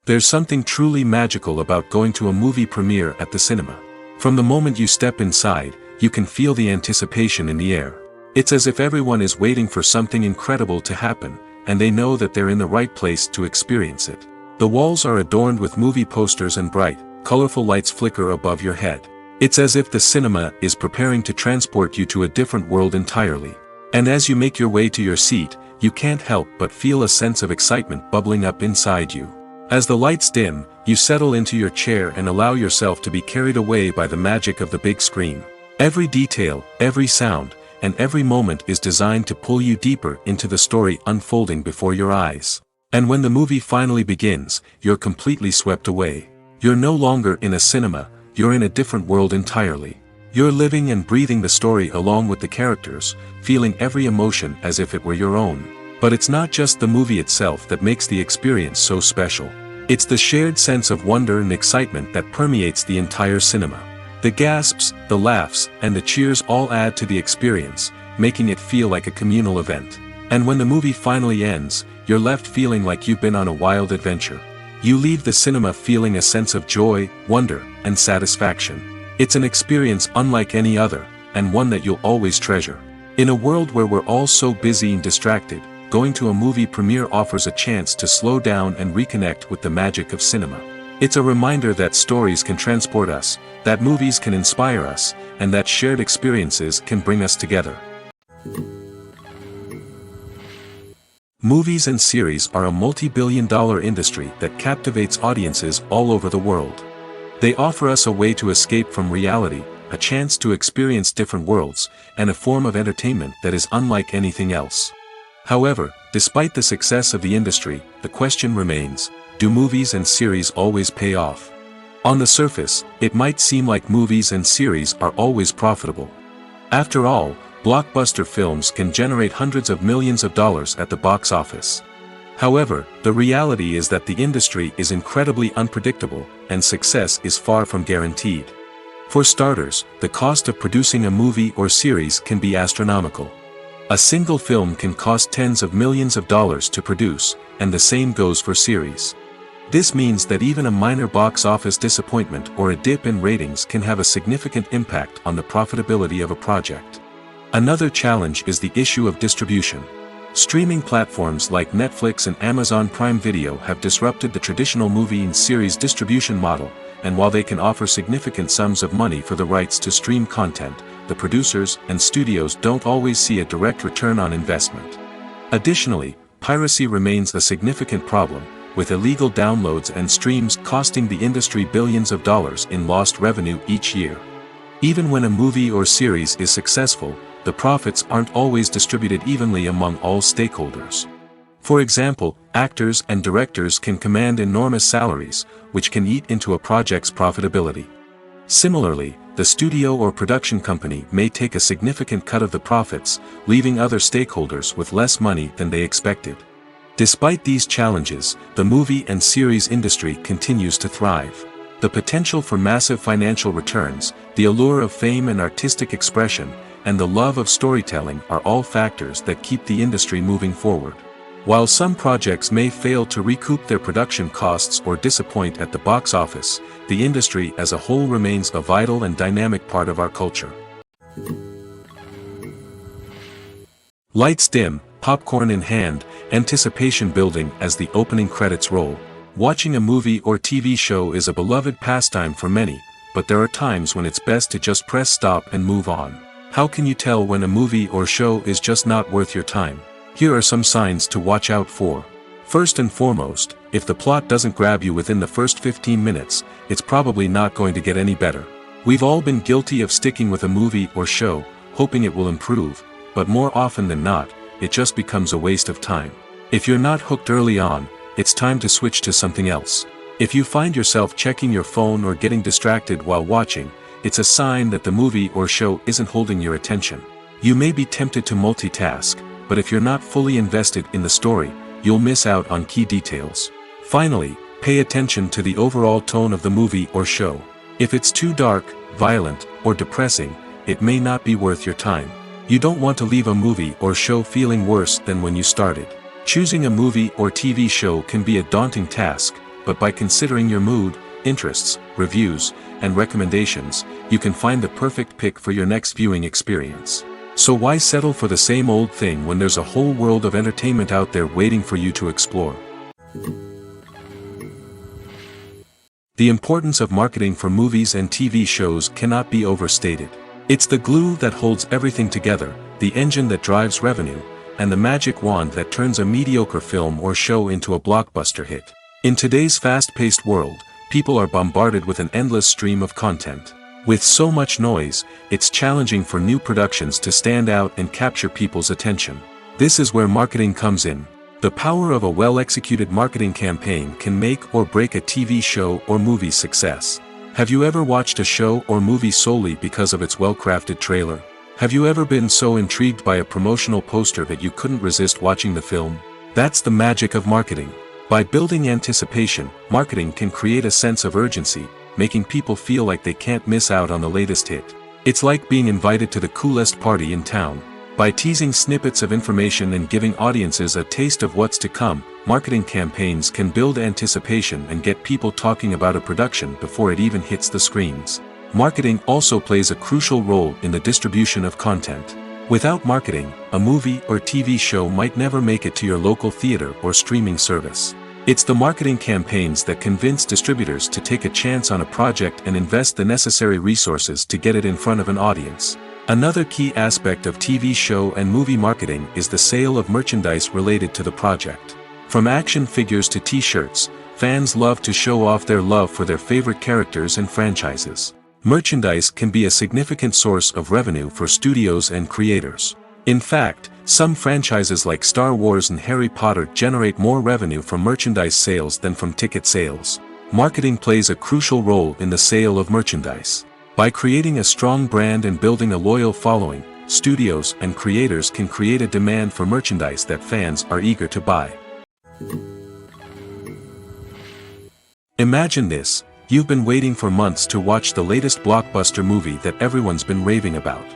There's something truly magical about going to a movie premiere at the cinema. From the moment you step inside, you can feel the anticipation in the air. It's as if everyone is waiting for something incredible to happen, and they know that they're in the right place to experience it. The walls are adorned with movie posters and bright, colorful lights flicker above your head. It's as if the cinema is preparing to transport you to a different world entirely. And as you make your way to your seat, you can't help but feel a sense of excitement bubbling up inside you. As the lights dim, you settle into your chair and allow yourself to be carried away by the magic of the big screen. Every detail, every sound, and every moment is designed to pull you deeper into the story unfolding before your eyes. And when the movie finally begins, you're completely swept away. You're no longer in a cinema, you're in a different world entirely. You're living and breathing the story along with the characters, feeling every emotion as if it were your own. But it's not just the movie itself that makes the experience so special. It's the shared sense of wonder and excitement that permeates the entire cinema. The gasps, the laughs, and the cheers all add to the experience, making it feel like a communal event. And when the movie finally ends, you're left feeling like you've been on a wild adventure. You leave the cinema feeling a sense of joy, wonder, and satisfaction. It's an experience unlike any other, and one that you'll always treasure. In a world where we're all so busy and distracted, going to a movie premiere offers a chance to slow down and reconnect with the magic of cinema. It's a reminder that stories can transport us, that movies can inspire us, and that shared experiences can bring us together. Movies and series are a multi-billion-dollar industry that captivates audiences all over the world. They offer us a way to escape from reality, a chance to experience different worlds, and a form of entertainment that is unlike anything else. However, despite the success of the industry, the question remains, do movies and series always pay off? On the surface, it might seem like movies and series are always profitable. After all, blockbuster films can generate hundreds of millions of dollars at the box office. However, the reality is that the industry is incredibly unpredictable, and success is far from guaranteed. For starters, the cost of producing a movie or series can be astronomical. A single film can cost tens of millions of dollars to produce, and the same goes for series. This means that even a minor box office disappointment or a dip in ratings can have a significant impact on the profitability of a project. Another challenge is the issue of distribution. Streaming platforms like Netflix and Amazon Prime Video have disrupted the traditional movie and series distribution model, and while they can offer significant sums of money for the rights to stream content, the producers and studios don't always see a direct return on investment. Additionally, piracy remains a significant problem, with illegal downloads and streams costing the industry billions of dollars in lost revenue each year. Even when a movie or series is successful, the profits aren't always distributed evenly among all stakeholders. For example, actors and directors can command enormous salaries, which can eat into a project's profitability. Similarly, the studio or production company may take a significant cut of the profits, leaving other stakeholders with less money than they expected. Despite these challenges, the movie and series industry continues to thrive. The potential for massive financial returns, the allure of fame and artistic expression, and the love of storytelling are all factors that keep the industry moving forward. While some projects may fail to recoup their production costs or disappoint at the box office, the industry as a whole remains a vital and dynamic part of our culture. Lights dim, popcorn in hand, anticipation building as the opening credits roll. Watching a movie or TV show is a beloved pastime for many, but there are times when it's best to just press stop and move on. How can you tell when a movie or show is just not worth your time? Here are some signs to watch out for. First and foremost, if the plot doesn't grab you within the first 15 minutes, it's probably not going to get any better. We've all been guilty of sticking with a movie or show, hoping it will improve, but more often than not, it just becomes a waste of time. If you're not hooked early on, it's time to switch to something else. If you find yourself checking your phone or getting distracted while watching, it's a sign that the movie or show isn't holding your attention. You may be tempted to multitask, but if you're not fully invested in the story, you'll miss out on key details. Finally, pay attention to the overall tone of the movie or show. If it's too dark, violent, or depressing, it may not be worth your time. You don't want to leave a movie or show feeling worse than when you started. Choosing a movie or TV show can be a daunting task, but by considering your mood, interests, reviews, and recommendations, you can find the perfect pick for your next viewing experience. So why settle for the same old thing when there's a whole world of entertainment out there waiting for you to explore? The importance of marketing for movies and TV shows cannot be overstated. It's the glue that holds everything together, the engine that drives revenue, and the magic wand that turns a mediocre film or show into a blockbuster hit. In today's fast-paced world, people are bombarded with an endless stream of content. With so much noise, it's challenging for new productions to stand out and capture people's attention. This is where marketing comes in. The power of a well-executed marketing campaign can make or break a TV show or movie's success. Have you ever watched a show or movie solely because of its well-crafted trailer? Have you ever been so intrigued by a promotional poster that you couldn't resist watching the film? That's the magic of marketing. By building anticipation, marketing can create a sense of urgency, making people feel like they can't miss out on the latest hit. It's like being invited to the coolest party in town. By teasing snippets of information and giving audiences a taste of what's to come, marketing campaigns can build anticipation and get people talking about a production before it even hits the screens. Marketing also plays a crucial role in the distribution of content. Without marketing, a movie or TV show might never make it to your local theater or streaming service. It's the marketing campaigns that convince distributors to take a chance on a project and invest the necessary resources to get it in front of an audience. Another key aspect of TV show and movie marketing is the sale of merchandise related to the project. From action figures to t-shirts, fans love to show off their love for their favorite characters and franchises. Merchandise can be a significant source of revenue for studios and creators. In fact, some franchises like Star Wars and Harry Potter generate more revenue from merchandise sales than from ticket sales. Marketing plays a crucial role in the sale of merchandise. By creating a strong brand and building a loyal following, studios and creators can create a demand for merchandise that fans are eager to buy. Imagine this: you've been waiting for months to watch the latest blockbuster movie that everyone's been raving about.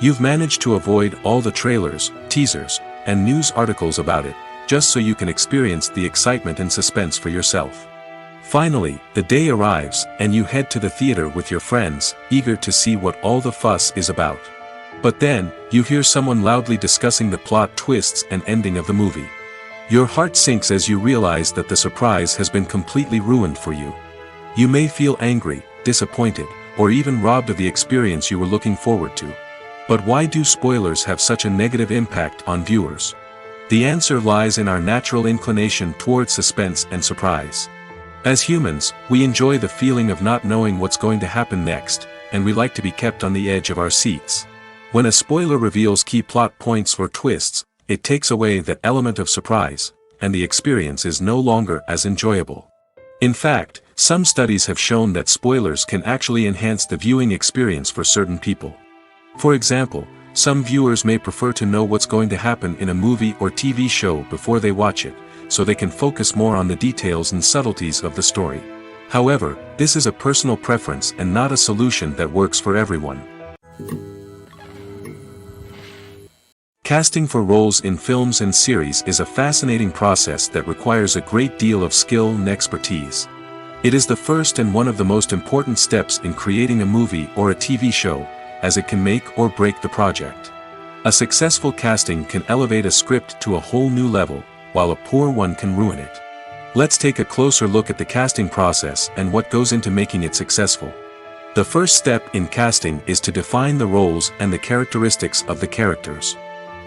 You've managed to avoid all the trailers, teasers, and news articles about it, just so you can experience the excitement and suspense for yourself. Finally, the day arrives, and you head to the theater with your friends, eager to see what all the fuss is about. But then, you hear someone loudly discussing the plot twists and ending of the movie. Your heart sinks as you realize that the surprise has been completely ruined for you. You may feel angry, disappointed, or even robbed of the experience you were looking forward to. But why do spoilers have such a negative impact on viewers? The answer lies in our natural inclination toward suspense and surprise. As humans, we enjoy the feeling of not knowing what's going to happen next, and we like to be kept on the edge of our seats. When a spoiler reveals key plot points or twists, it takes away that element of surprise, and the experience is no longer as enjoyable. In fact, some studies have shown that spoilers can actually enhance the viewing experience for certain people. For example, some viewers may prefer to know what's going to happen in a movie or TV show before they watch it, so they can focus more on the details and subtleties of the story. However, this is a personal preference and not a solution that works for everyone. Casting for roles in films and series is a fascinating process that requires a great deal of skill and expertise. It is the first and one of the most important steps in creating a movie or a TV show, as it can make or break the project. A successful casting can elevate a script to a whole new level, while a poor one can ruin it. Let's take a closer look at the casting process and what goes into making it successful. The first step in casting is to define the roles and the characteristics of the characters.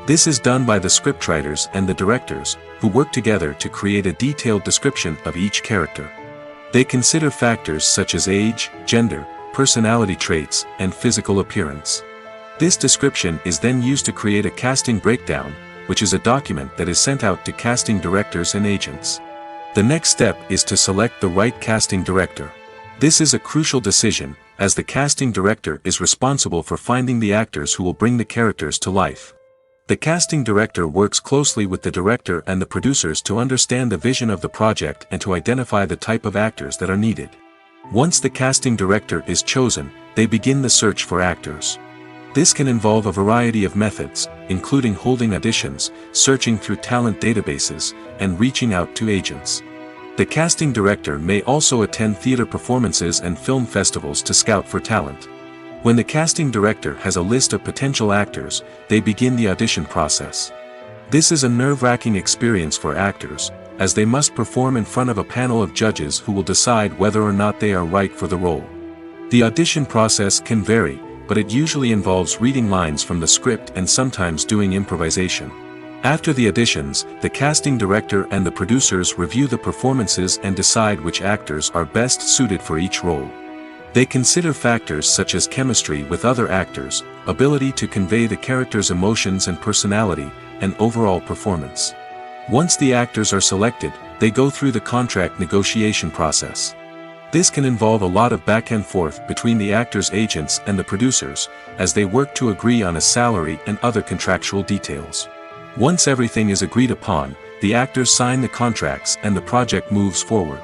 This is done by the scriptwriters and the directors, who work together to create a detailed description of each character. They consider factors such as age, gender, personality traits, and physical appearance. This description is then used to create a casting breakdown, which is a document that is sent out to casting directors and agents. The next step is to select the right casting director. This is a crucial decision, as the casting director is responsible for finding the actors who will bring the characters to life. The casting director works closely with the director and the producers to understand the vision of the project and to identify the type of actors that are needed. Once the casting director is chosen, they begin the search for actors. This can involve a variety of methods, including holding auditions, searching through talent databases, and reaching out to agents. The casting director may also attend theater performances and film festivals to scout for talent. When the casting director has a list of potential actors, they begin the audition process. This is a nerve-wracking experience for actors, as they must perform in front of a panel of judges who will decide whether or not they are right for the role. The audition process can vary, but it usually involves reading lines from the script and sometimes doing improvisation. After the auditions, the casting director and the producers review the performances and decide which actors are best suited for each role. They consider factors such as chemistry with other actors, ability to convey the character's emotions and personality, and overall performance. Once the actors are selected, they go through the contract negotiation process. This can involve a lot of back and forth between the actors' agents and the producers, as they work to agree on a salary and other contractual details. Once everything is agreed upon, the actors sign the contracts and the project moves forward.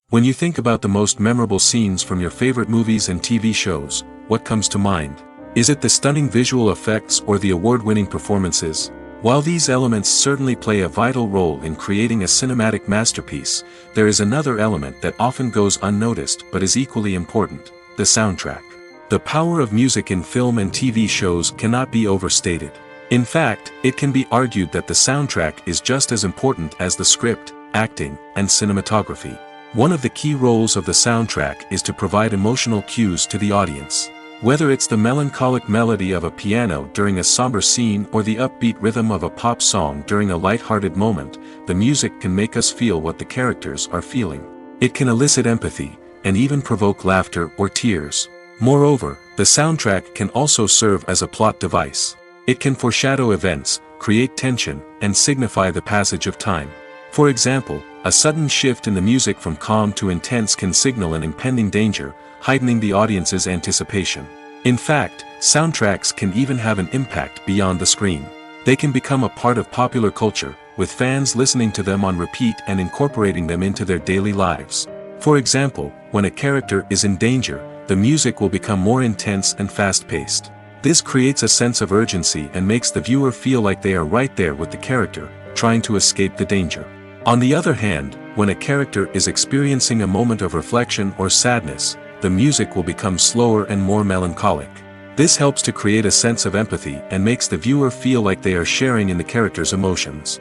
When you think about the most memorable scenes from your favorite movies and TV shows, what comes to mind? Is it the stunning visual effects or the award-winning performances? While these elements certainly play a vital role in creating a cinematic masterpiece, there is another element that often goes unnoticed but is equally important: the soundtrack. The power of music in film and TV shows cannot be overstated. In fact, it can be argued that the soundtrack is just as important as the script, acting, and cinematography. One of the key roles of the soundtrack is to provide emotional cues to the audience. Whether it's the melancholic melody of a piano during a somber scene or the upbeat rhythm of a pop song during a light-hearted moment, the music can make us feel what the characters are feeling. It can elicit empathy, and even provoke laughter or tears. Moreover, the soundtrack can also serve as a plot device. It can foreshadow events, create tension, and signify the passage of time. For example, a sudden shift in the music from calm to intense can signal an impending danger, heightening the audience's anticipation. In fact, soundtracks can even have an impact beyond the screen. They can become a part of popular culture, with fans listening to them on repeat and incorporating them into their daily lives. For example, when a character is in danger, the music will become more intense and fast-paced. This creates a sense of urgency and makes the viewer feel like they are right there with the character, trying to escape the danger. On the other hand, when a character is experiencing a moment of reflection or sadness, the music will become slower and more melancholic. This helps to create a sense of empathy and makes the viewer feel like they are sharing in the character's emotions.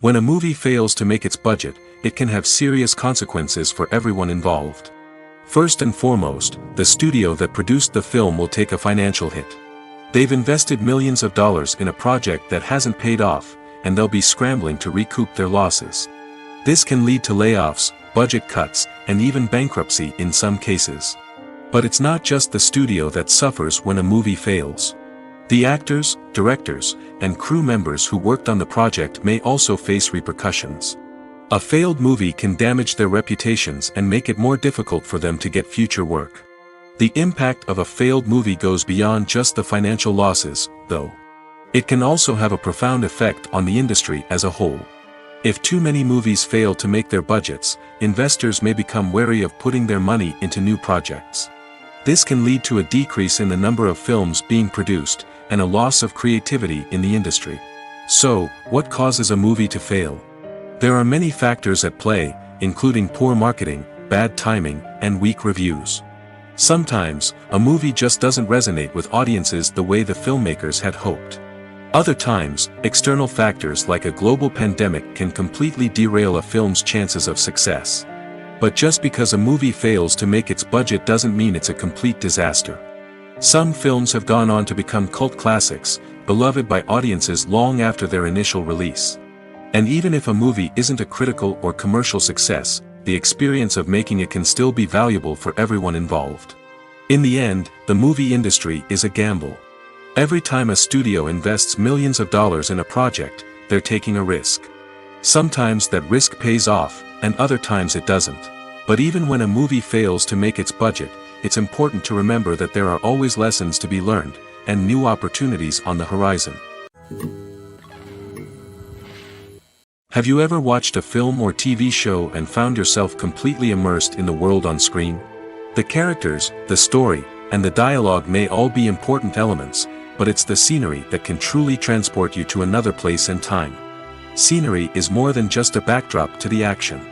When a movie fails to make its budget, it can have serious consequences for everyone involved. First and foremost, the studio that produced the film will take a financial hit. They've invested millions of dollars in a project that hasn't paid off, and they'll be scrambling to recoup their losses. This can lead to layoffs, budget cuts, and even bankruptcy in some cases. But it's not just the studio that suffers when a movie fails. The actors, directors, and crew members who worked on the project may also face repercussions. A failed movie can damage their reputations and make it more difficult for them to get future work. The impact of a failed movie goes beyond just the financial losses, though. It can also have a profound effect on the industry as a whole. If too many movies fail to make their budgets, investors may become wary of putting their money into new projects. This can lead to a decrease in the number of films being produced, and a loss of creativity in the industry. So, what causes a movie to fail? There are many factors at play, including poor marketing, bad timing, and weak reviews. Sometimes, a movie just doesn't resonate with audiences the way the filmmakers had hoped. Other times, external factors like a global pandemic can completely derail a film's chances of success. But just because a movie fails to make its budget doesn't mean it's a complete disaster. Some films have gone on to become cult classics, beloved by audiences long after their initial release. And even if a movie isn't a critical or commercial success, the experience of making it can still be valuable for everyone involved. In the end, the movie industry is a gamble. Every time a studio invests millions of dollars in a project, they're taking a risk. Sometimes that risk pays off, and other times it doesn't. But even when a movie fails to make its budget, it's important to remember that there are always lessons to be learned, and new opportunities on the horizon. Have you ever watched a film or TV show and found yourself completely immersed in the world on screen? The characters, the story, and the dialogue may all be important elements, but it's the scenery that can truly transport you to another place and time. Scenery is more than just a backdrop to the action.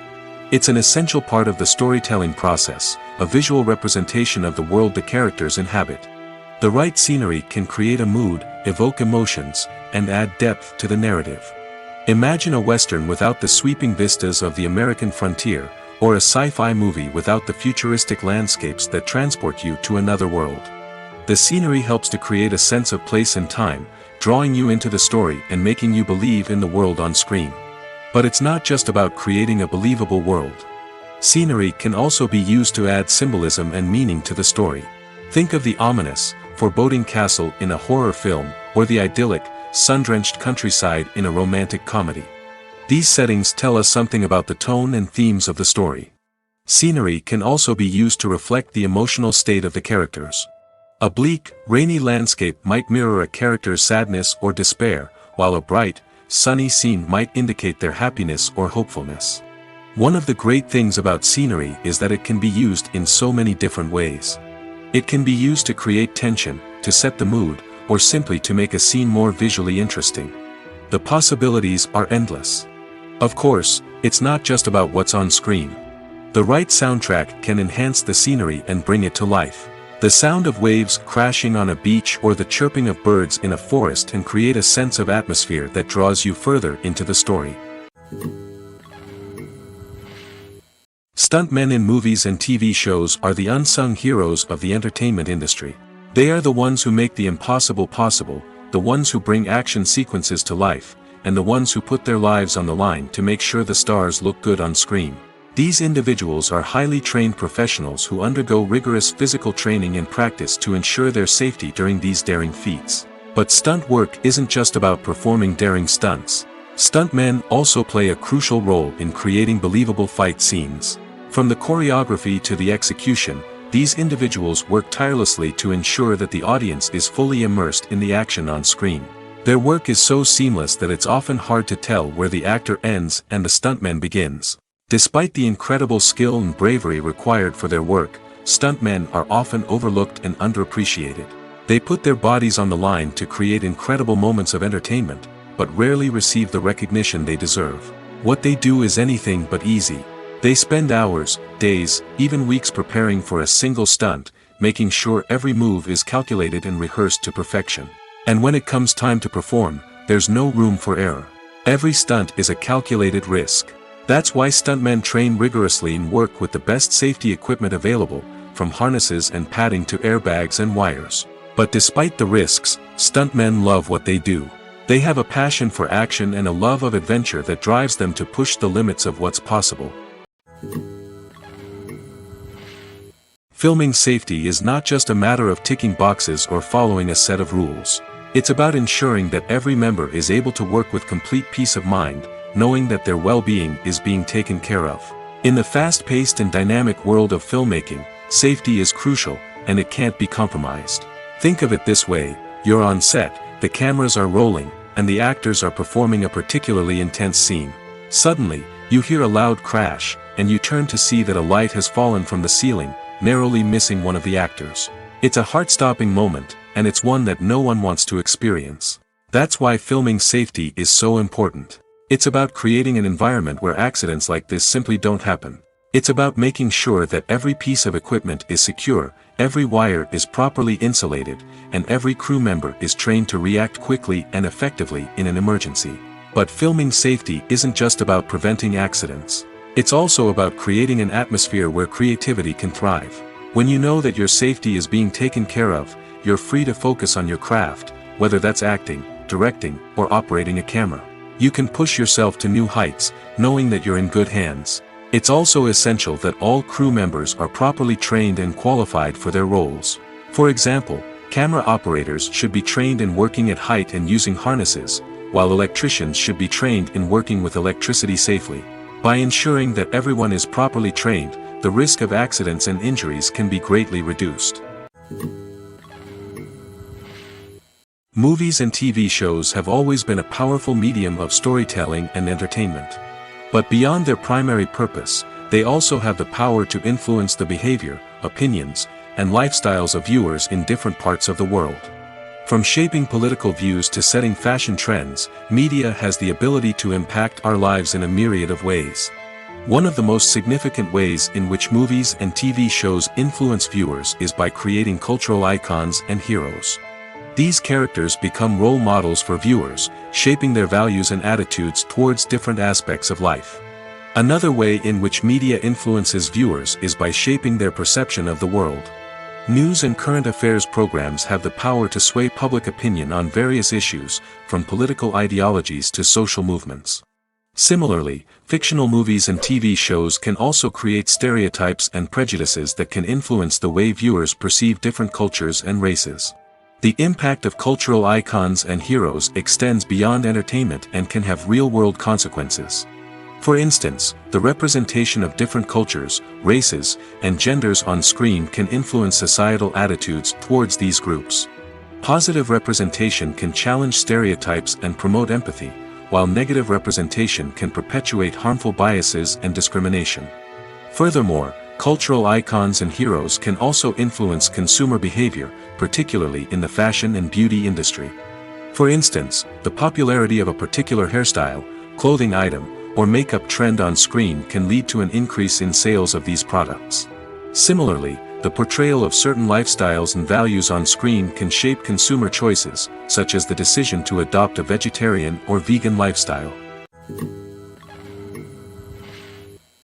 It's an essential part of the storytelling process, a visual representation of the world the characters inhabit. The right scenery can create a mood, evoke emotions, and add depth to the narrative. Imagine a Western without the sweeping vistas of the American frontier, or a sci-fi movie without the futuristic landscapes that transport you to another world. The scenery helps to create a sense of place and time, drawing you into the story and making you believe in the world on screen. But it's not just about creating a believable world. Scenery can also be used to add symbolism and meaning to the story. Think of the ominous, foreboding castle in a horror film, or the idyllic, sun-drenched countryside in a romantic comedy. These settings tell us something about the tone and themes of the story. Scenery can also be used to reflect the emotional state of the characters. A bleak, rainy landscape might mirror a character's sadness or despair, while a bright, sunny scene might indicate their happiness or hopefulness. One of the great things about scenery is that it can be used in so many different ways. It can be used to create tension, to set the mood, or simply to make a scene more visually interesting. The possibilities are endless. Of course, it's not just about what's on screen. The right soundtrack can enhance the scenery and bring it to life. The sound of waves crashing on a beach or the chirping of birds in a forest can create a sense of atmosphere that draws you further into the story. Stuntmen in movies and TV shows are the unsung heroes of the entertainment industry. They are the ones who make the impossible possible, the ones who bring action sequences to life, and the ones who put their lives on the line to make sure the stars look good on screen. These individuals are highly trained professionals who undergo rigorous physical training and practice to ensure their safety during these daring feats. But stunt work isn't just about performing daring stunts. Stuntmen also play a crucial role in creating believable fight scenes. From the choreography to the execution, these individuals work tirelessly to ensure that the audience is fully immersed in the action on screen. Their work is so seamless that it's often hard to tell where the actor ends and the stuntman begins. Despite the incredible skill and bravery required for their work, stuntmen are often overlooked and underappreciated. They put their bodies on the line to create incredible moments of entertainment, but rarely receive the recognition they deserve. What they do is anything but easy. They spend hours, days, even weeks preparing for a single stunt, making sure every move is calculated and rehearsed to perfection. And when it comes time to perform, there's no room for error. Every stunt is a calculated risk. That's why stuntmen train rigorously and work with the best safety equipment available, from harnesses and padding to airbags and wires. But despite the risks, stuntmen love what they do. They have a passion for action and a love of adventure that drives them to push the limits of what's possible. Filming safety is not just a matter of ticking boxes or following a set of rules. It's about ensuring that every member is able to work with complete peace of mind, knowing that their well-being is being taken care of. In the fast-paced and dynamic world of filmmaking, safety is crucial, and it can't be compromised. Think of it this way: you're on set, the cameras are rolling, and the actors are performing a particularly intense scene. Suddenly, you hear a loud crash, and you turn to see that a light has fallen from the ceiling, narrowly missing one of the actors. It's a heart-stopping moment, and it's one that no one wants to experience. That's why filming safety is so important. It's about creating an environment where accidents like this simply don't happen. It's about making sure that every piece of equipment is secure, every wire is properly insulated, and every crew member is trained to react quickly and effectively in an emergency. But filming safety isn't just about preventing accidents. It's also about creating an atmosphere where creativity can thrive. When you know that your safety is being taken care of, you're free to focus on your craft, whether that's acting, directing, or operating a camera. You can push yourself to new heights, knowing that you're in good hands. It's also essential that all crew members are properly trained and qualified for their roles. For example, camera operators should be trained in working at height and using harnesses, while electricians should be trained in working with electricity safely. By ensuring that everyone is properly trained, the risk of accidents and injuries can be greatly reduced. Movies and TV shows have always been a powerful medium of storytelling and entertainment. But beyond their primary purpose, they also have the power to influence the behavior, opinions, and lifestyles of viewers in different parts of the world. From shaping political views to setting fashion trends, media has the ability to impact our lives in a myriad of ways. One of the most significant ways in which movies and TV shows influence viewers is by creating cultural icons and heroes. These characters become role models for viewers, shaping their values and attitudes towards different aspects of life. Another way in which media influences viewers is by shaping their perception of the world. News and current affairs programs have the power to sway public opinion on various issues, from political ideologies to social movements. Similarly, fictional movies and TV shows can also create stereotypes and prejudices that can influence the way viewers perceive different cultures and races. The impact of cultural icons and heroes extends beyond entertainment and can have real-world consequences. For instance, the representation of different cultures, races, and genders on screen can influence societal attitudes towards these groups. Positive representation can challenge stereotypes and promote empathy, while negative representation can perpetuate harmful biases and discrimination. Furthermore, cultural icons and heroes can also influence consumer behavior, particularly in the fashion and beauty industry. For instance, the popularity of a particular hairstyle, clothing item, or makeup trend on screen can lead to an increase in sales of these products. Similarly, the portrayal of certain lifestyles and values on screen can shape consumer choices, such as the decision to adopt a vegetarian or vegan lifestyle.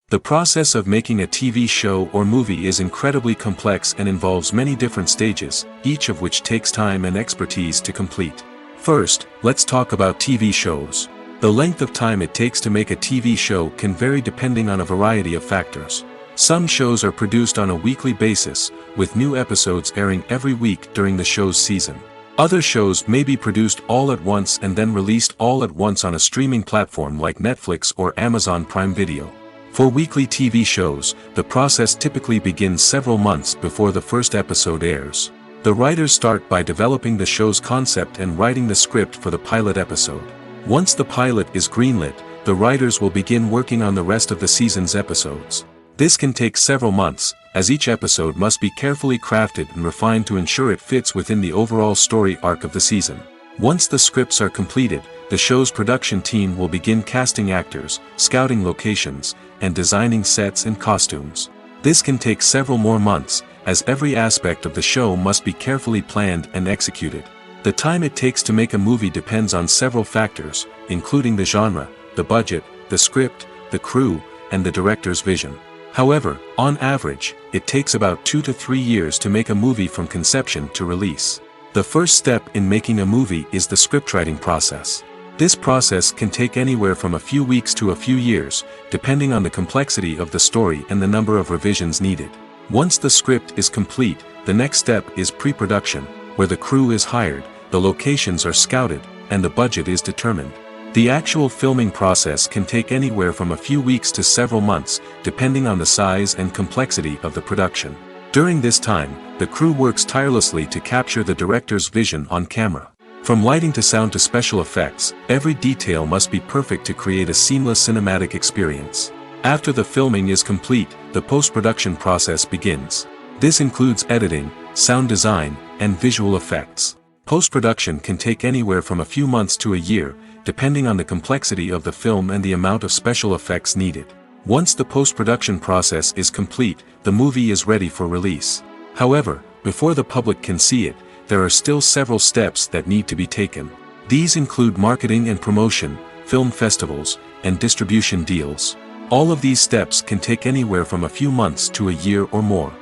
The process of making a TV show or movie is incredibly complex and involves many different stages, each of which takes time and expertise to complete. First, let's talk about TV shows. The length of time it takes to make a TV show can vary depending on a variety of factors. Some shows are produced on a weekly basis, with new episodes airing every week during the show's season. Other shows may be produced all at once and then released all at once on a streaming platform like Netflix or Amazon Prime Video. For weekly TV shows, the process typically begins several months before the first episode airs. The writers start by developing the show's concept and writing the script for the pilot episode. Once the pilot is greenlit, the writers will begin working on the rest of the season's episodes. This can take several months, as each episode must be carefully crafted and refined to ensure it fits within the overall story arc of the season. Once the scripts are completed, the show's production team will begin casting actors, scouting locations, and designing sets and costumes. This can take several more months, as every aspect of the show must be carefully planned and executed. The time it takes to make a movie depends on several factors, including the genre, the budget, the script, the crew, and the director's vision. However, on average, it takes about 2 to 3 years to make a movie from conception to release. The first step in making a movie is the scriptwriting process. This process can take anywhere from a few weeks to a few years, depending on the complexity of the story and the number of revisions needed. Once the script is complete, the next step is pre-production, where the crew is hired, the locations are scouted, and the budget is determined. The actual filming process can take anywhere from a few weeks to several months, depending on the size and complexity of the production. During this time, the crew works tirelessly to capture the director's vision on camera. From lighting to sound to special effects, every detail must be perfect to create a seamless cinematic experience. After the filming is complete, the post-production process begins. This includes editing, sound design, and visual effects. Post-production can take anywhere from a few months to a year, depending on the complexity of the film and the amount of special effects needed. Once the post-production process is complete, the movie is ready for release. However, before the public can see it, there are still several steps that need to be taken. These include marketing and promotion, film festivals, and distribution deals. All of these steps can take anywhere from a few months to a year or more.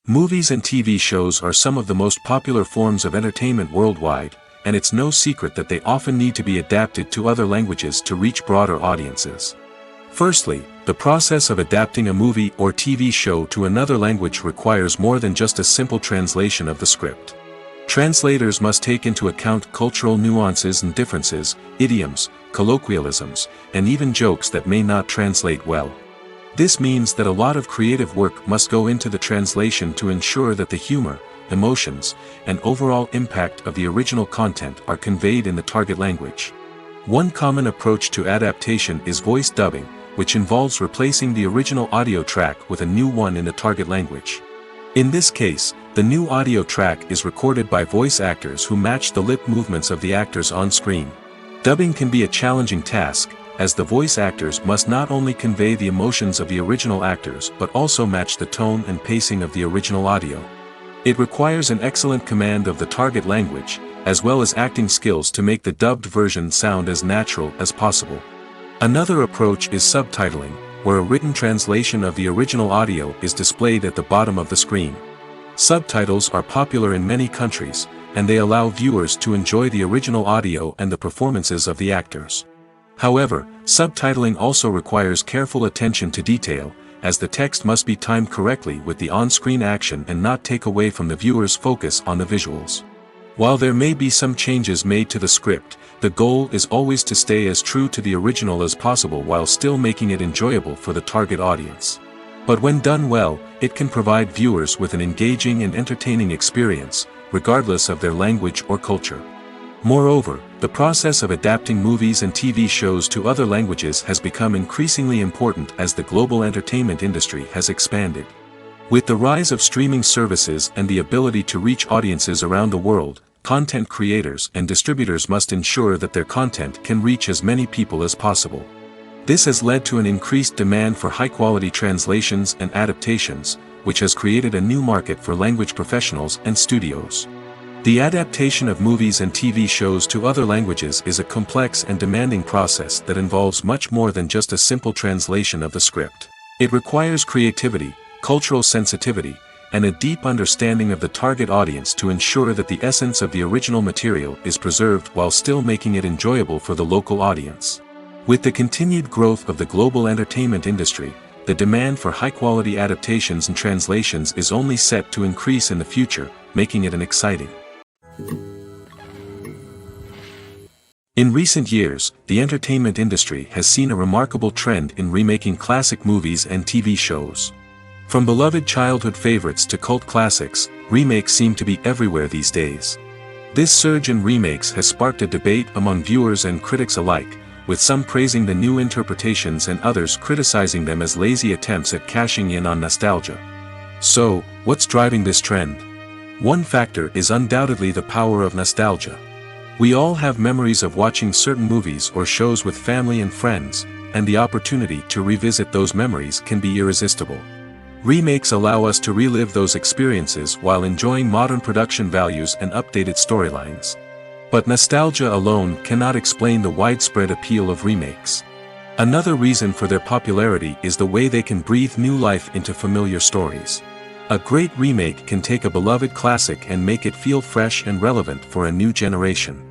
Movies and TV shows are some of the most popular forms of entertainment worldwide, and it's no secret that they often need to be adapted to other languages to reach broader audiences. Firstly, the process of adapting a movie or TV show to another language requires more than just a simple translation of the script. Translators must take into account cultural nuances and differences, idioms, colloquialisms, and even jokes that may not translate well. This means that a lot of creative work must go into the translation to ensure that the humor, emotions, and overall impact of the original content are conveyed in the target language. One common approach to adaptation is voice dubbing, which involves replacing the original audio track with a new one in the target language. In this case, the new audio track is recorded by voice actors who match the lip movements of the actors on screen. Dubbing can be a challenging task, as the voice actors must not only convey the emotions of the original actors but also match the tone and pacing of the original audio. It requires an excellent command of the target language, as well as acting skills to make the dubbed version sound as natural as possible. Another approach is subtitling, where a written translation of the original audio is displayed at the bottom of the screen. Subtitles are popular in many countries, and they allow viewers to enjoy the original audio and the performances of the actors. However, subtitling also requires careful attention to detail, as the text must be timed correctly with the on-screen action and not take away from the viewer's focus on the visuals. While there may be some changes made to the script, the goal is always to stay as true to the original as possible while still making it enjoyable for the target audience. But when done well, it can provide viewers with an engaging and entertaining experience, regardless of their language or culture. Moreover, the process of adapting movies and TV shows to other languages has become increasingly important as the global entertainment industry has expanded. With the rise of streaming services and the ability to reach audiences around the world, content creators and distributors must ensure that their content can reach as many people as possible. This has led to an increased demand for high-quality translations and adaptations, which has created a new market for language professionals and studios. The adaptation of movies and TV shows to other languages is a complex and demanding process that involves much more than just a simple translation of the script. It requires creativity, cultural sensitivity, and a deep understanding of the target audience to ensure that the essence of the original material is preserved while still making it enjoyable for the local audience. With the continued growth of the global entertainment industry, the demand for high-quality adaptations and translations is only set to increase in the future, making it an exciting. In recent years, the entertainment industry has seen a remarkable trend in remaking classic movies and TV shows. From beloved childhood favorites to cult classics, remakes seem to be everywhere these days. This surge in remakes has sparked a debate among viewers and critics alike, with some praising the new interpretations and others criticizing them as lazy attempts at cashing in on nostalgia. So, what's driving this trend? One factor is undoubtedly the power of nostalgia. We all have memories of watching certain movies or shows with family and friends, and the opportunity to revisit those memories can be irresistible. Remakes allow us to relive those experiences while enjoying modern production values and updated storylines. But nostalgia alone cannot explain the widespread appeal of remakes. Another reason for their popularity is the way they can breathe new life into familiar stories. A great remake can take a beloved classic and make it feel fresh and relevant for a new generation.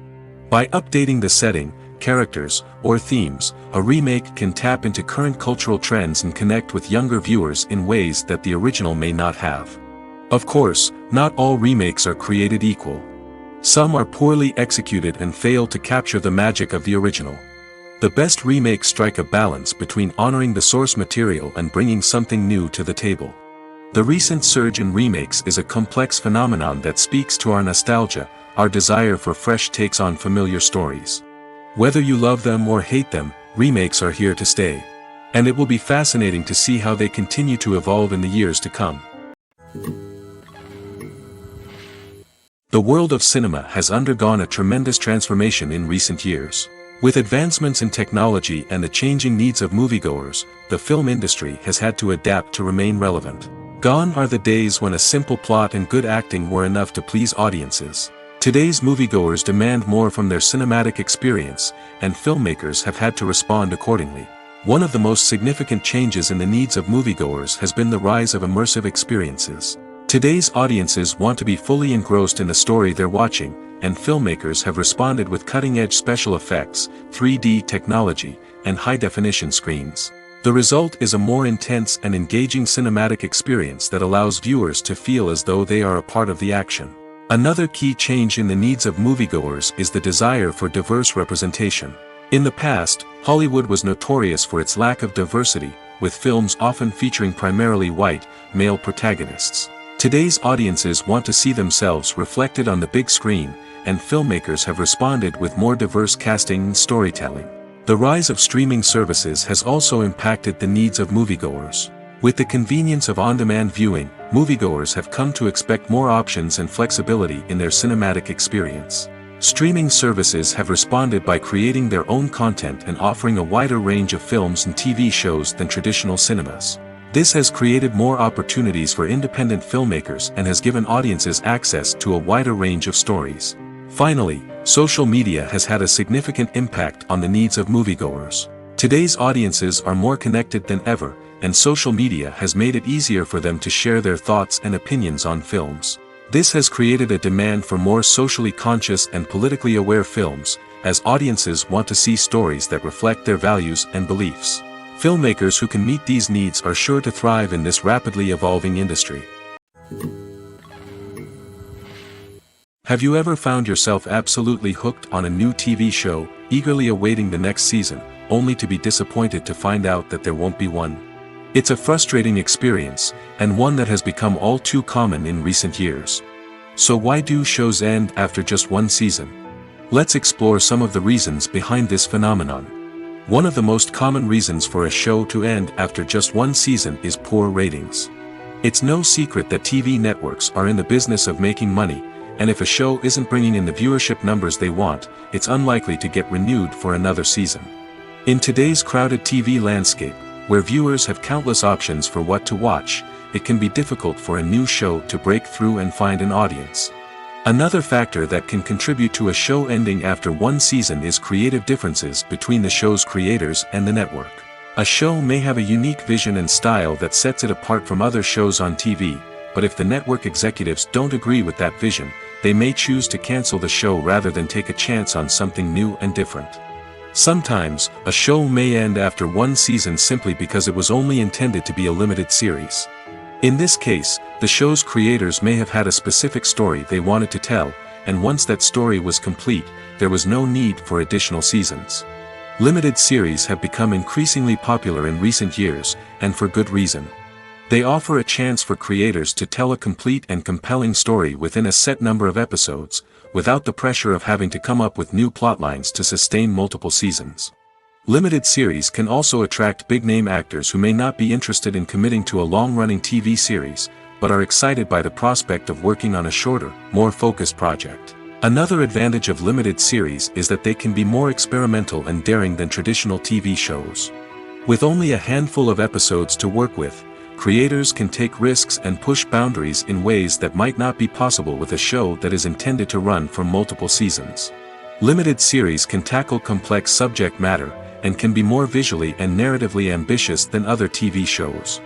By updating the setting, characters, or themes, a remake can tap into current cultural trends and connect with younger viewers in ways that the original may not have. Of course, not all remakes are created equal. Some are poorly executed and fail to capture the magic of the original. The best remakes strike a balance between honoring the source material and bringing something new to the table. The recent surge in remakes is a complex phenomenon that speaks to our nostalgia, our desire for fresh takes on familiar stories. Whether you love them or hate them, remakes are here to stay. And it will be fascinating to see how they continue to evolve in the years to come. The world of cinema has undergone a tremendous transformation in recent years. With advancements in technology and the changing needs of moviegoers, the film industry has had to adapt to remain relevant. Gone are the days when a simple plot and good acting were enough to please audiences. Today's moviegoers demand more from their cinematic experience, and filmmakers have had to respond accordingly. One of the most significant changes in the needs of moviegoers has been the rise of immersive experiences. Today's audiences want to be fully engrossed in the story they're watching, and filmmakers have responded with cutting-edge special effects, 3D technology, and high-definition screens. The result is a more intense and engaging cinematic experience that allows viewers to feel as though they are a part of the action. Another key change in the needs of moviegoers is the desire for diverse representation. In the past, Hollywood was notorious for its lack of diversity, with films often featuring primarily white, male protagonists. Today's audiences want to see themselves reflected on the big screen, and filmmakers have responded with more diverse casting and storytelling. The rise of streaming services has also impacted the needs of moviegoers. With the convenience of on-demand viewing, moviegoers have come to expect more options and flexibility in their cinematic experience. Streaming services have responded by creating their own content and offering a wider range of films and TV shows than traditional cinemas. This has created more opportunities for independent filmmakers and has given audiences access to a wider range of stories. Finally, social media has had a significant impact on the needs of moviegoers. Today's audiences are more connected than ever, and social media has made it easier for them to share their thoughts and opinions on films. This has created a demand for more socially conscious and politically aware films, as audiences want to see stories that reflect their values and beliefs. Filmmakers who can meet these needs are sure to thrive in this rapidly evolving industry. Have you ever found yourself absolutely hooked on a new TV show, eagerly awaiting the next season, only to be disappointed to find out that there won't be one? It's a frustrating experience, and one that has become all too common in recent years. So why do shows end after just one season? Let's explore some of the reasons behind this phenomenon. One of the most common reasons for a show to end after just one season is poor ratings. It's no secret that TV networks are in the business of making money, and if a show isn't bringing in the viewership numbers they want, it's unlikely to get renewed for another season. In today's crowded TV landscape, where viewers have countless options for what to watch, it can be difficult for a new show to break through and find an audience. Another factor that can contribute to a show ending after one season is creative differences between the show's creators and the network. A show may have a unique vision and style that sets it apart from other shows on TV, but if the network executives don't agree with that vision, they may choose to cancel the show rather than take a chance on something new and different. Sometimes, a show may end after one season simply because it was only intended to be a limited series. In this case, the show's creators may have had a specific story they wanted to tell, and once that story was complete, there was no need for additional seasons. Limited series have become increasingly popular in recent years, and for good reason. They offer a chance for creators to tell a complete and compelling story within a set number of episodes, without the pressure of having to come up with new plotlines to sustain multiple seasons. Limited series can also attract big-name actors who may not be interested in committing to a long-running TV series, but are excited by the prospect of working on a shorter, more focused project. Another advantage of limited series is that they can be more experimental and daring than traditional TV shows. With only a handful of episodes to work with, creators can take risks and push boundaries in ways that might not be possible with a show that is intended to run for multiple seasons. Limited series can tackle complex subject matter, and can be more visually and narratively ambitious than other TV shows.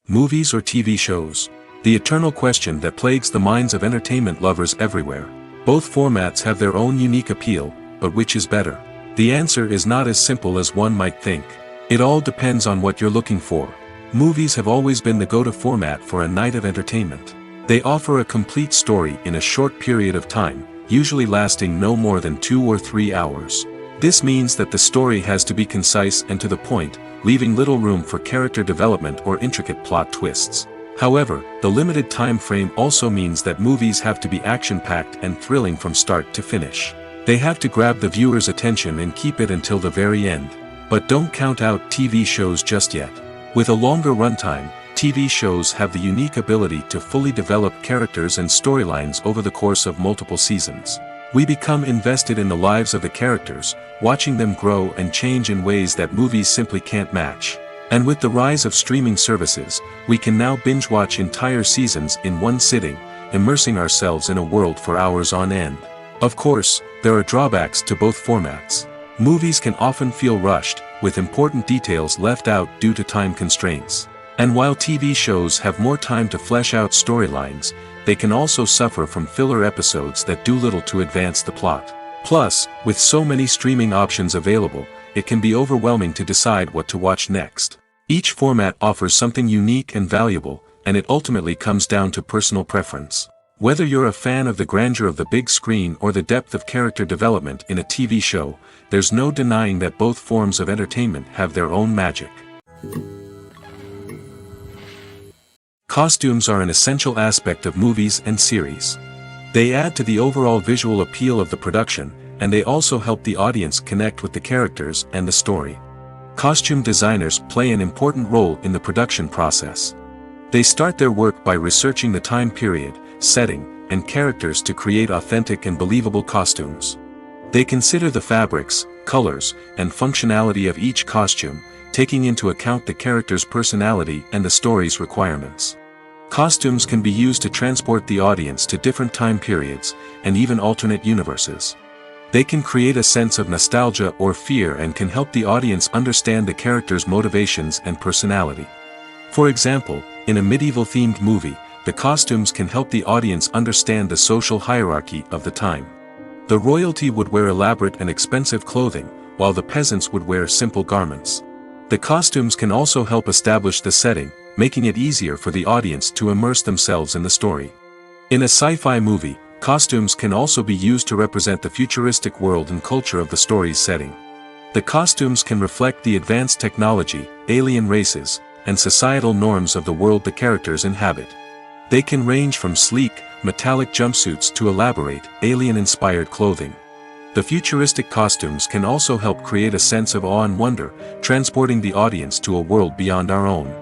Movies or TV shows? The eternal question that plagues the minds of entertainment lovers everywhere. Both formats have their own unique appeal, but which is better? The answer is not as simple as one might think. It all depends on what you're looking for. Movies have always been the go-to format for a night of entertainment. They offer a complete story in a short period of time, usually lasting no more than 2 or 3 hours. This means that the story has to be concise and to the point, leaving little room for character development or intricate plot twists. However, the limited time frame also means that movies have to be action-packed and thrilling from start to finish. They have to grab the viewer's attention and keep it until the very end. But don't count out TV shows just yet. With a longer runtime, TV shows have the unique ability to fully develop characters and storylines over the course of multiple seasons. We become invested in the lives of the characters, watching them grow and change in ways that movies simply can't match. And with the rise of streaming services, we can now binge-watch entire seasons in one sitting, immersing ourselves in a world for hours on end. Of course, there are drawbacks to both formats. Movies can often feel rushed, with important details left out due to time constraints. And while TV shows have more time to flesh out storylines, they can also suffer from filler episodes that do little to advance the plot. Plus, with so many streaming options available, it can be overwhelming to decide what to watch next. Each format offers something unique and valuable, and it ultimately comes down to personal preference. Whether you're a fan of the grandeur of the big screen or the depth of character development in a TV show, there's no denying that both forms of entertainment have their own magic. Costumes are an essential aspect of movies and series. They add to the overall visual appeal of the production, and they also help the audience connect with the characters and the story. Costume designers play an important role in the production process. They start their work by researching the time period, setting, and characters to create authentic and believable costumes. They consider the fabrics, colors, and functionality of each costume, taking into account the character's personality and the story's requirements. Costumes can be used to transport the audience to different time periods, and even alternate universes. They can create a sense of nostalgia or fear and can help the audience understand the character's motivations and personality. For example, in a medieval-themed movie, the costumes can help the audience understand the social hierarchy of the time. The royalty would wear elaborate and expensive clothing, while the peasants would wear simple garments. The costumes can also help establish the setting, making it easier for the audience to immerse themselves in the story. In a sci-fi movie, costumes can also be used to represent the futuristic world and culture of the story's setting. The costumes can reflect the advanced technology, alien races, and societal norms of the world the characters inhabit. They can range from sleek, metallic jumpsuits to elaborate, alien-inspired clothing. The futuristic costumes can also help create a sense of awe and wonder, transporting the audience to a world beyond our own.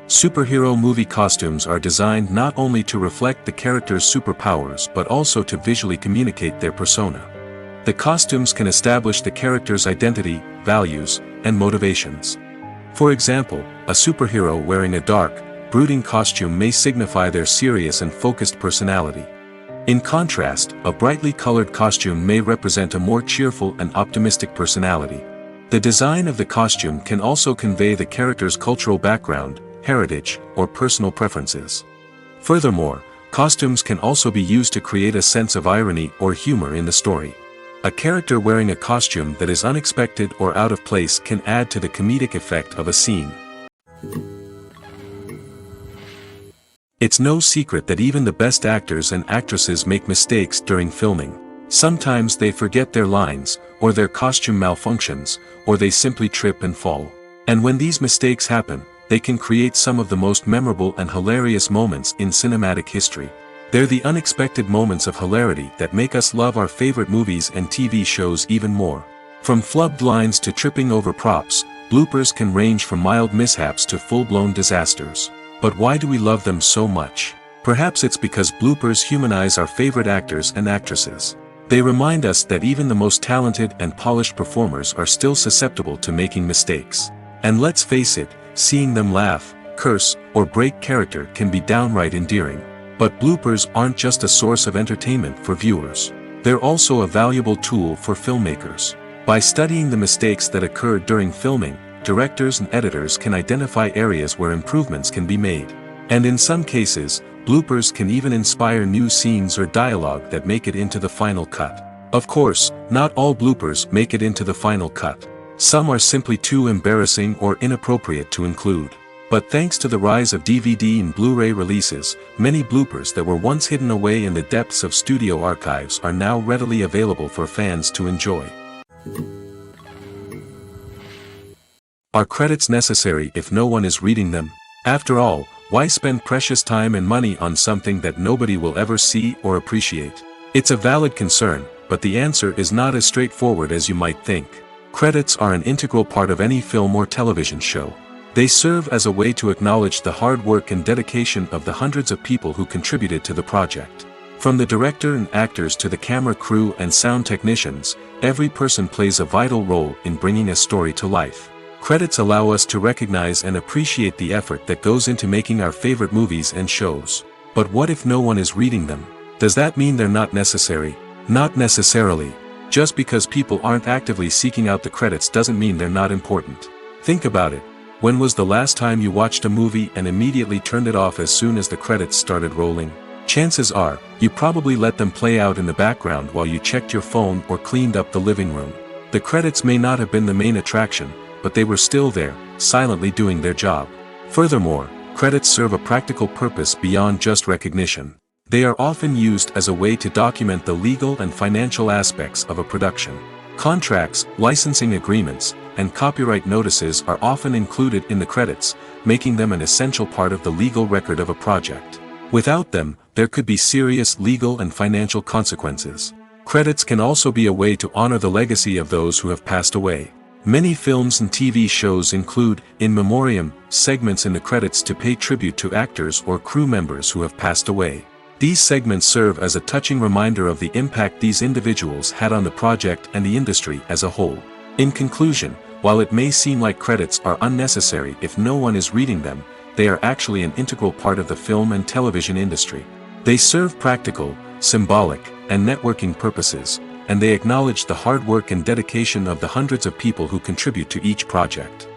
Superhero movie costumes are designed not only to reflect the character's superpowers but also to visually communicate their persona. The costumes can establish the character's identity, values, and motivations. For example, a superhero wearing a dark, brooding costume may signify their serious and focused personality. In contrast, a brightly colored costume may represent a more cheerful and optimistic personality. The design of the costume can also convey the character's cultural background, heritage, or personal preferences. Furthermore, costumes can also be used to create a sense of irony or humor in the story. A character wearing a costume that is unexpected or out of place can add to the comedic effect of a scene. It's no secret that even the best actors and actresses make mistakes during filming. Sometimes they forget their lines, or their costume malfunctions, or they simply trip and fall. And when these mistakes happen, they can create some of the most memorable and hilarious moments in cinematic history. They're the unexpected moments of hilarity that make us love our favorite movies and TV shows even more. From flubbed lines to tripping over props, bloopers can range from mild mishaps to full-blown disasters. But why do we love them so much? Perhaps it's because bloopers humanize our favorite actors and actresses. They remind us that even the most talented and polished performers are still susceptible to making mistakes. And let's face it, seeing them laugh, curse, or break character can be downright endearing. But bloopers aren't just a source of entertainment for viewers. They're also a valuable tool for filmmakers. By studying the mistakes that occurred during filming, directors and editors can identify areas where improvements can be made. And in some cases, bloopers can even inspire new scenes or dialogue that make it into the final cut. Of course, not all bloopers make it into the final cut. Some are simply too embarrassing or inappropriate to include. But thanks to the rise of DVD and Blu-ray releases, many bloopers that were once hidden away in the depths of studio archives are now readily available for fans to enjoy. Are credits necessary if no one is reading them? After all, why spend precious time and money on something that nobody will ever see or appreciate? It's a valid concern, but the answer is not as straightforward as you might think. Credits are an integral part of any film or television show. They serve as a way to acknowledge the hard work and dedication of the hundreds of people who contributed to the project. From the director and actors to the camera crew and sound technicians, every person plays a vital role in bringing a story to life. Credits allow us to recognize and appreciate the effort that goes into making our favorite movies and shows. But what if no one is reading them? Does that mean they're not necessary? Not necessarily. Just because people aren't actively seeking out the credits doesn't mean they're not important. Think about it. When was the last time you watched a movie and immediately turned it off as soon as the credits started rolling? Chances are, you probably let them play out in the background while you checked your phone or cleaned up the living room. The credits may not have been the main attraction, but they were still there, silently doing their job. Furthermore, credits serve a practical purpose beyond just recognition. They are often used as a way to document the legal and financial aspects of a production. Contracts, licensing agreements, and copyright notices are often included in the credits, making them an essential part of the legal record of a project. Without them, there could be serious legal and financial consequences. Credits can also be a way to honor the legacy of those who have passed away. Many films and TV shows include, in memoriam, segments in the credits to pay tribute to actors or crew members who have passed away. These segments serve as a touching reminder of the impact these individuals had on the project and the industry as a whole. In conclusion, while it may seem like credits are unnecessary if no one is reading them, they are actually an integral part of the film and television industry. They serve practical, symbolic, and networking purposes, and they acknowledge the hard work and dedication of the hundreds of people who contribute to each project.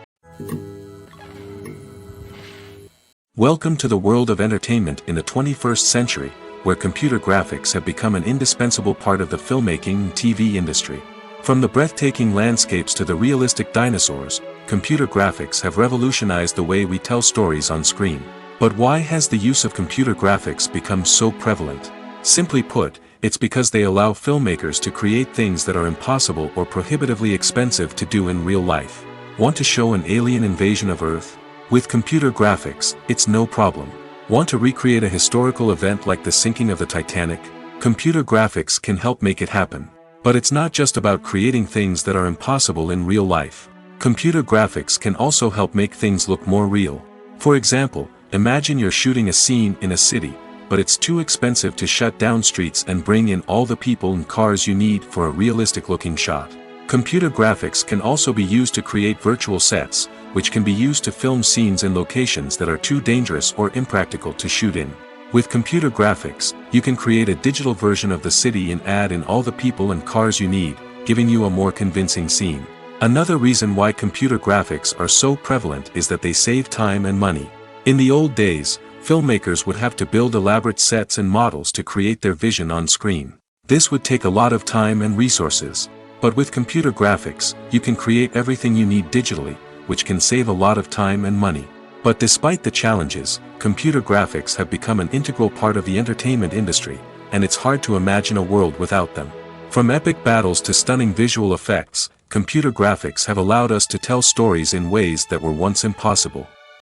Welcome to the world of entertainment in the 21st century, where computer graphics have become an indispensable part of the filmmaking and TV industry. From the breathtaking landscapes to the realistic dinosaurs, computer graphics have revolutionized the way we tell stories on screen. But why has the use of computer graphics become so prevalent? Simply put, it's because they allow filmmakers to create things that are impossible or prohibitively expensive to do in real life. Want to show an alien invasion of Earth? With computer graphics, it's no problem. Want to recreate a historical event like the sinking of the Titanic? Computer graphics can help make it happen. But it's not just about creating things that are impossible in real life. Computer graphics can also help make things look more real. For example, imagine you're shooting a scene in a city, but it's too expensive to shut down streets and bring in all the people and cars you need for a realistic-looking shot. Computer graphics can also be used to create virtual sets, which can be used to film scenes in locations that are too dangerous or impractical to shoot in. With computer graphics, you can create a digital version of the city and add in all the people and cars you need, giving you a more convincing scene. Another reason why computer graphics are so prevalent is that they save time and money. In the old days, filmmakers would have to build elaborate sets and models to create their vision on screen. This would take a lot of time and resources. But with computer graphics, you can create everything you need digitally, which can save a lot of time and money. But despite the challenges, computer graphics have become an integral part of the entertainment industry, and it's hard to imagine a world without them. From epic battles to stunning visual effects, computer graphics have allowed us to tell stories in ways that were once impossible.